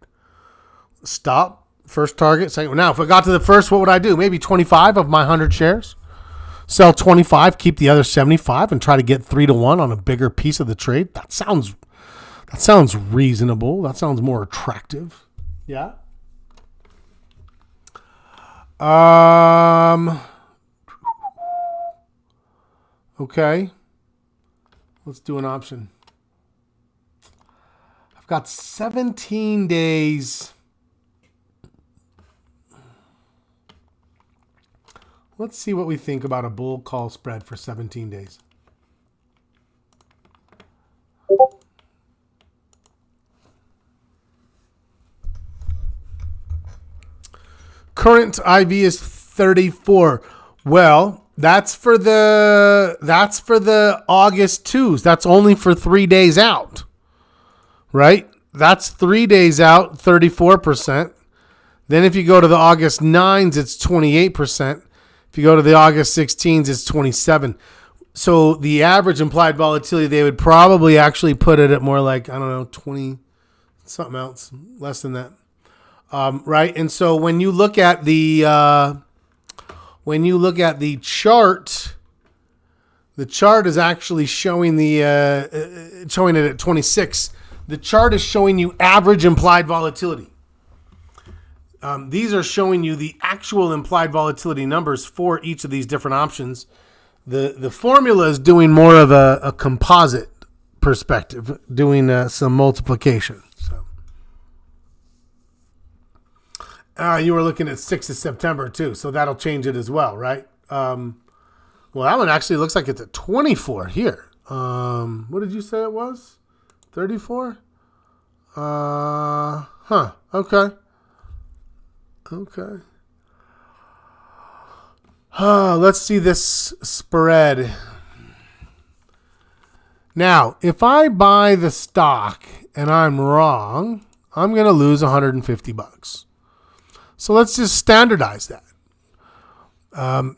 Stop, first target, second. Now, if I got to the first, what would I do? Maybe 25 of my 100 shares. Sell 25, keep the other 75, and try to get 3-1 on a bigger piece of the trade. That sounds reasonable. That sounds more attractive. Yeah. Okay. Let's do an option. I've got 17 days. Let's see what we think about a bull call spread for 17 days. Current IV is 34. Well, that's for the August 2s. That's only for 3 days out. Right? That's 3 days out, 34%. Then if you go to the August 9s, it's 28%. If you go to the August 16s, it's 27. So the average implied volatility, they would probably actually put it at more like, I don't know, 20, something else, less than that. Right? And so when you look at the chart is actually showing showing it at 26. The chart is showing you average implied volatility. These are showing you the actual implied volatility numbers for each of these different options. The formula is doing more of a composite perspective, doing some multiplication. So, you were looking at 6th of September too, so that'll change it as well, right? Well, that one actually looks like it's at 24 here. What did you say it was? 34? Okay. Okay. Let's see this spread. Now, if I buy the stock and I'm wrong, I'm going to lose $150. So let's just standardize that.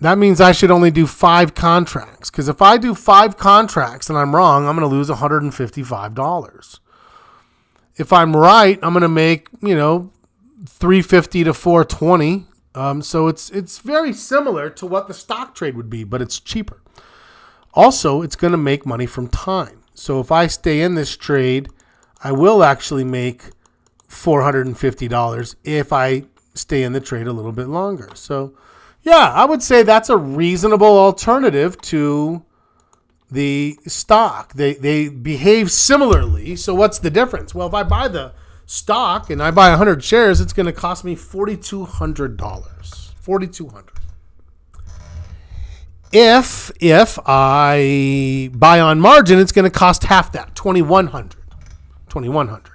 That means I should only do 5 contracts. Because if I do 5 contracts and I'm wrong, I'm going to lose $155. If I'm right, I'm going to make, $350 to $420. So it's very similar to what the stock trade would be, but it's cheaper. Also, it's going to make money from time. So if I stay in this trade, I will actually make $450 if I stay in the trade a little bit longer. So, yeah, I would say that's a reasonable alternative to the stock. They behave similarly. So what's the difference? Well, if I buy the stock and I buy 100 shares, it's going to cost me $4,200. $4,200. If I buy on margin, it's going to cost half that, $2,100. $2,100.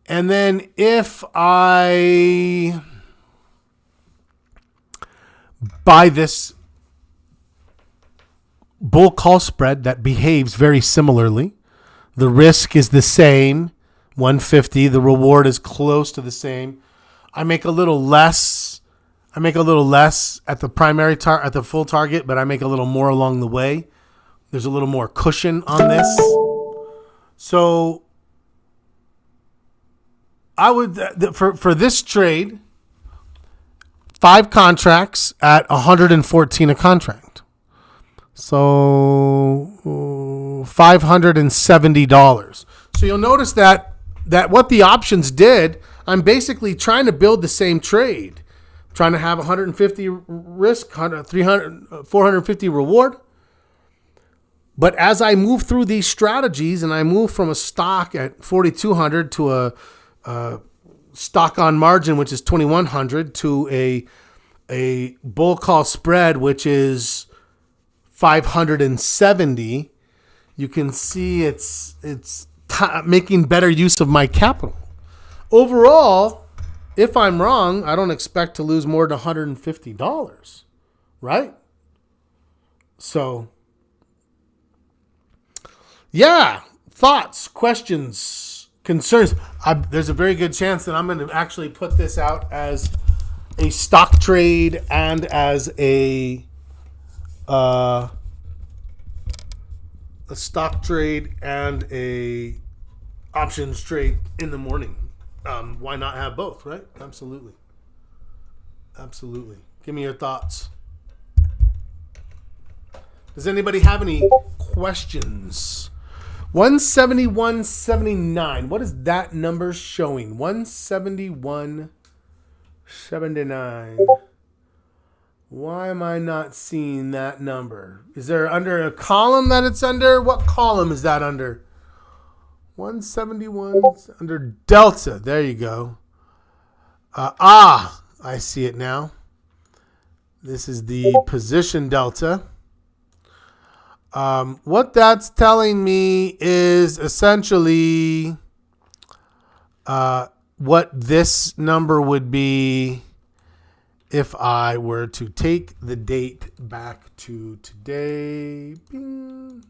And then if I buy this bull call spread that behaves very similarly, the risk is the same, 150. The reward is close to the same. I make a little less. at the primary at the full target, but I make a little more along the way. There's a little more cushion on this. So I would for this trade, 5 contracts at $114 a contract. So $570. So you'll notice that what the options did, I'm basically trying to build the same trade. I'm trying to have 150 risk, 450 reward. But as I move through these strategies and I move from a stock at 4,200 to a stock on margin, which is 2,100, to a bull call spread, which is 570, you can see it's making better use of my capital. Overall, if I'm wrong, I don't expect to lose more than $150. right? So, yeah, thoughts, questions, concerns. There's a very good chance that I'm going to actually put this out as a stock trade and as a stock trade and a options trade in the morning. Why not have both, right? Absolutely. Absolutely. Give me your thoughts. Does anybody have any questions? 171.79. What is that number showing? 171.79. Why am I not seeing that number? Is there under a column that it's under? What column is that under? 171 under Delta. There you go. I see it now. This is the position Delta. What that's telling me is essentially what this number would be if I were to take the date back to today. Bing.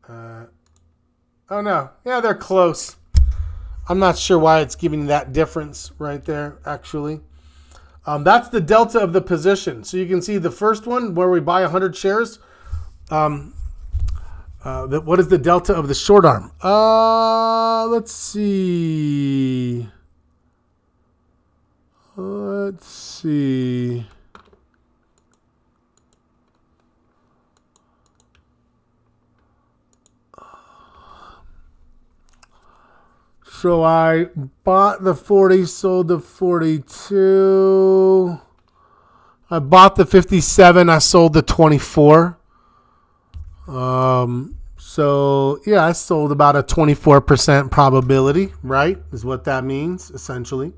Oh no. Yeah, they're close. I'm not sure why it's giving that difference right there, actually. That's the delta of the position. So you can see the first one where we buy 100 shares. What is the delta of the short arm? Let's see. So I bought the 40, sold the 42. I bought the 57, I sold the 24. So yeah, I sold about a 24% probability, right? Is what that means, essentially.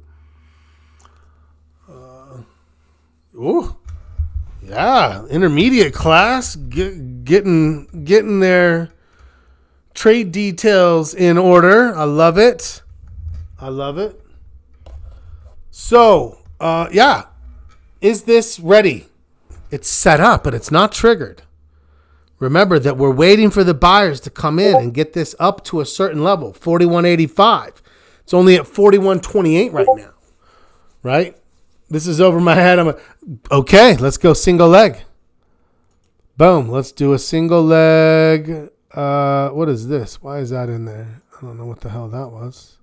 Yeah, intermediate class getting their trade details in order. I love it. So, yeah, is this ready? It's set up, but it's not triggered. Remember that we're waiting for the buyers to come in and get this up to a certain level, 41.85. It's only at 41.28 right now, right? This is over my head. Okay, let's go single leg. Boom, let's do a single leg. What is this? Why is that in there? I don't know what the hell that was.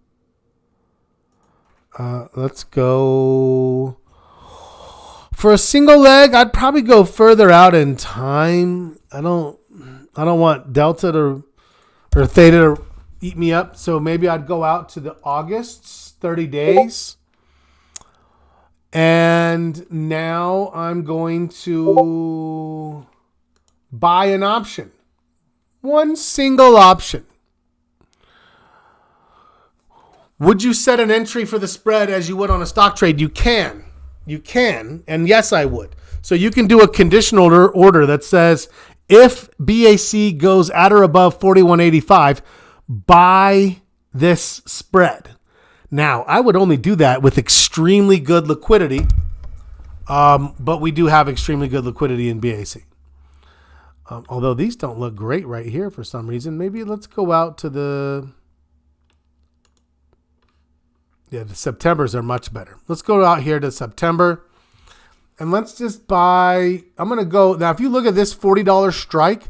Let's go for a single leg. I'd probably go further out in time. I don't want delta or theta to eat me up. So maybe I'd go out to the August, 30 days. And now I'm going to buy an option. One single option. Would you set an entry for the spread as you would on a stock trade? You can. And yes, I would. So you can do a conditional order that says if BAC goes at or above 41.85, buy this spread. Now, I would only do that with extremely good liquidity, but we do have extremely good liquidity in BAC. Although these don't look great right here for some reason. Maybe let's go out to the Septembers are much better. Let's go out here to September, and let's just buy. I'm going to go. Now, if you look at this $40 strike,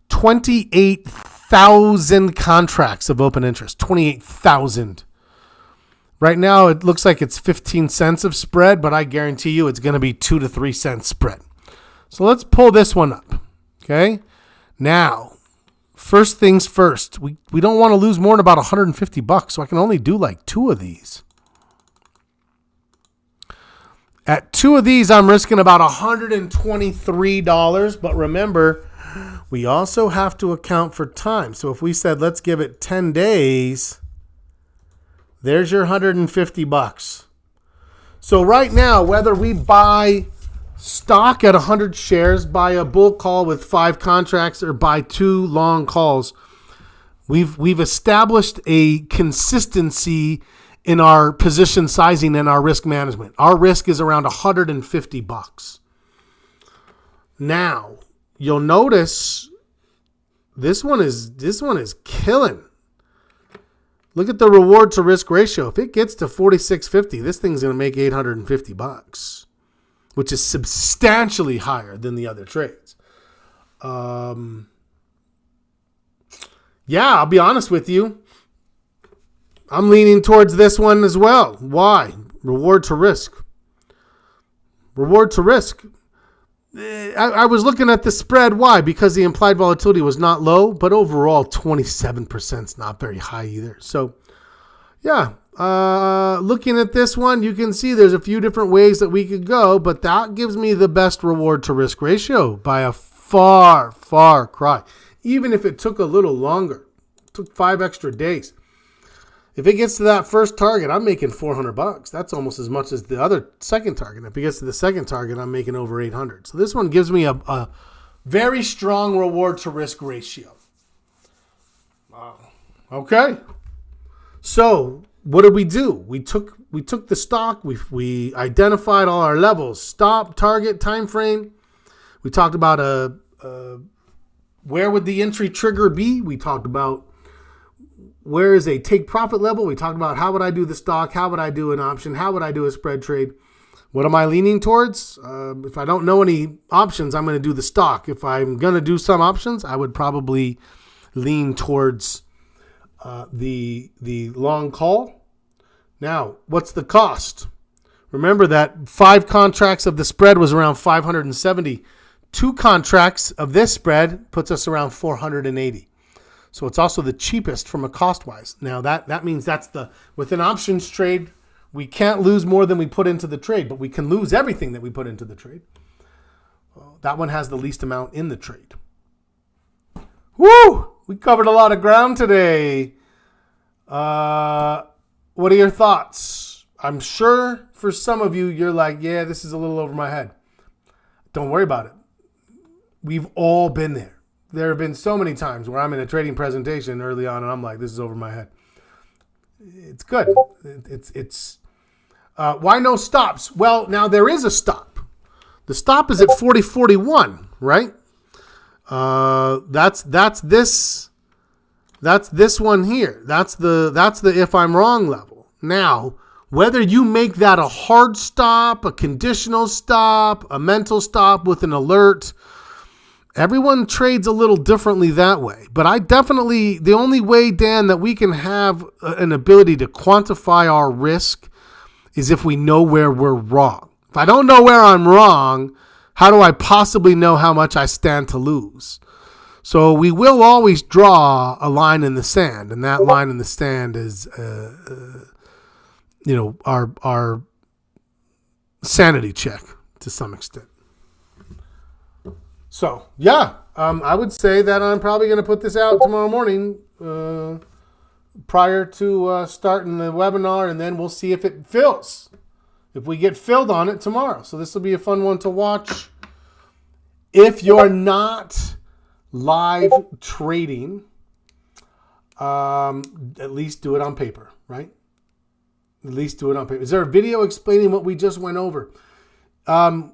28,000 contracts of open interest, 28,000. Right now, it looks like it's 15 cents of spread, but I guarantee you it's going to be 2 to 3 cents spread. So let's pull this one up. Okay. Now, first things first, we don't want to lose more than about $150, so I can only do like 2 of these. At 2 of these, I'm risking about $123, but remember, we also have to account for time. So if we said, let's give it 10 days, there's your $150. So right now, whether we buy stock at 100 shares, buy a bull call with 5 contracts, or buy 2 long calls, we've established a consistency in our position sizing and our risk management. Our risk is around $150. Now, you'll notice this one is killing. Look at the reward to risk ratio. If it gets to 46.50, this thing's going to make $850, which is substantially higher than the other trades. Yeah, I'll be honest with you. I'm leaning towards this one as well. Why? Reward to risk. Reward to risk. I was looking at the spread. Why? Because the implied volatility was not low, but overall 27% is not very high either. So, yeah, looking at this one, you can see there's a few different ways that we could go, but that gives me the best reward to risk ratio by a far, far cry. Even if it took a little longer, it took 5 extra days. If it gets to that first target, I'm making $400. That's almost as much as the other second target. If it gets to the second target, I'm making over 800. So this one gives me a very strong reward to risk ratio. Wow. Okay. So what did we do? We took the stock. We identified all our levels: stop, target, time frame. We talked about where would the entry trigger be. We talked about where is a take profit level? We talked about how would I do the stock? How would I do an option? How would I do a spread trade? What am I leaning towards? If I don't know any options, I'm going to do the stock. If I'm going to do some options, I would probably lean towards the long call. Now, what's the cost? Remember that 5 contracts of the spread was around 570. 2 contracts of this spread puts us around 480. So it's also the cheapest from a cost-wise. Now that means with an options trade, we can't lose more than we put into the trade, but we can lose everything that we put into the trade. That one has the least amount in the trade. Woo! We covered a lot of ground today. What are your thoughts? I'm sure for some of you, you're like, yeah, this is a little over my head. Don't worry about it. We've all been there. There have been so many times where I'm in a trading presentation early on and I'm like, this is over my head. It's good. It's why no stops? Well, now there is a stop. The stop is at 40.41, right? That's this one here. That's the if I'm wrong level. Now, whether you make that a hard stop, a conditional stop, a mental stop with an alert, everyone trades a little differently that way. But the only way, Dan, that we can have an ability to quantify our risk is if we know where we're wrong. If I don't know where I'm wrong, how do I possibly know how much I stand to lose? So we will always draw a line in the sand, and that line in the sand is, our sanity check to some extent. So, yeah, I would say that I'm probably going to put this out tomorrow morning prior to starting the webinar, and then we'll see if it fills, if we get filled on it tomorrow. So this will be a fun one to watch. If you're not live trading, at least do it on paper, right? At least do it on paper. Is there a video explaining what we just went over?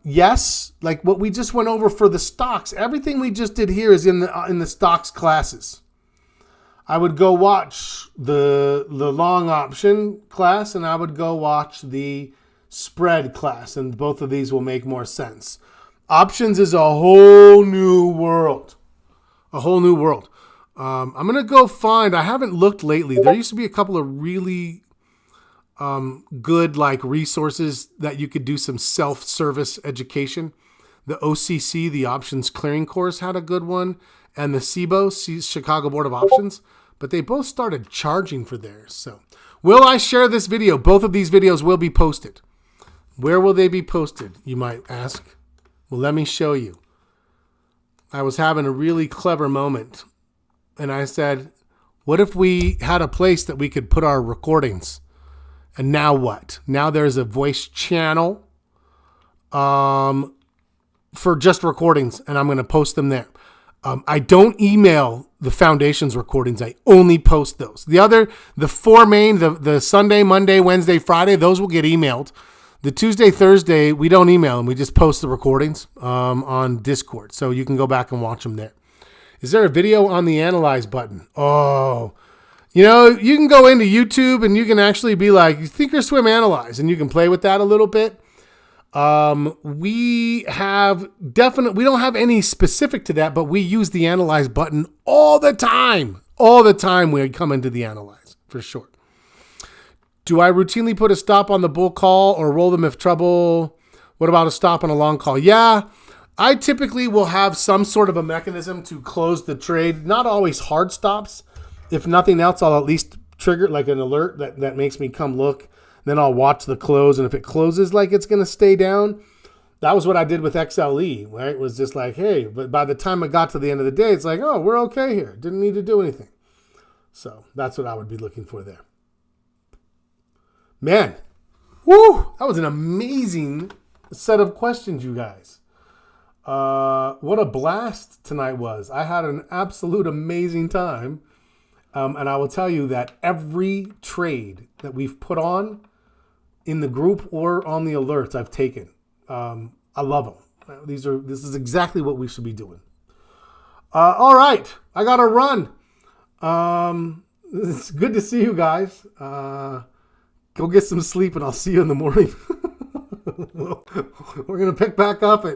Yes, like what we just went over for the stocks. Everything we just did here is in the stocks classes. I would go watch the long option class, and I would go watch the spread class, and both of these will make more sense. Options is a whole new world. A whole new world. I'm going to go find, I haven't looked lately. There used to be a couple of really good resources that you could do some self-service education. The OCC, the Options Clearing Course, had a good one, and the SIBO, Chicago Board of Options, but they both started charging for theirs. So, will I share this video? Both of these videos will be posted. Where will they be posted, you might ask? Well, let me show you. I was having a really clever moment, and I said, what if we had a place that we could put our recordings? And now what? Now there's a voice channel for just recordings, and I'm going to post them there. I don't email the foundation's recordings. I only post those. The 4 main, the Sunday, Monday, Wednesday, Friday, those will get emailed. The Tuesday, Thursday, we don't email them. We just post the recordings on Discord. So you can go back and watch them there. Is there a video on the analyze button? Oh, you can go into YouTube and you can actually be like, Thinkorswim Analyze, and you can play with that a little bit. We don't have any specific to that, but we use the analyze button all the time. All the time we come into the analyze, for sure. Do I routinely put a stop on the bull call or roll them if trouble? What about a stop on a long call? Yeah, I typically will have some sort of a mechanism to close the trade. Not always hard stops. If nothing else, I'll at least trigger like an alert that makes me come look. Then I'll watch the close. And if it closes like it's going to stay down, that was what I did with XLE, right? It was just like, hey, but by the time I got to the end of the day, it's like, oh, we're okay here. Didn't need to do anything. So that's what I would be looking for there. Man, woo, that was an amazing set of questions, you guys. What a blast tonight was. I had an absolute amazing time. And I will tell you that every trade that we've put on in the group or on the alerts I've taken, I love them. This is exactly what we should be doing. All right, I got to run. It's good to see you guys. Go get some sleep, and I'll see you in the morning. We're gonna pick back up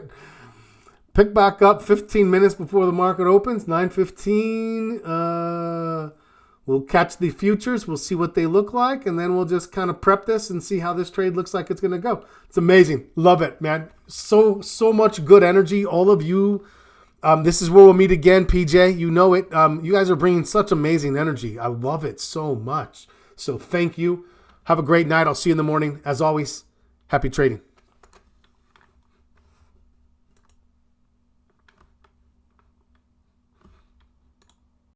15 minutes before the market opens, 9:15. We'll catch the futures. We'll see what they look like, and then we'll just kind of prep this and see how this trade looks like it's going to go. It's amazing. Love it, man. So much good energy. All of you. This is where we'll meet again, PJ. You know it. You guys are bringing such amazing energy. I love it so much. So thank you. Have a great night. I'll see you in the morning. As always, happy trading.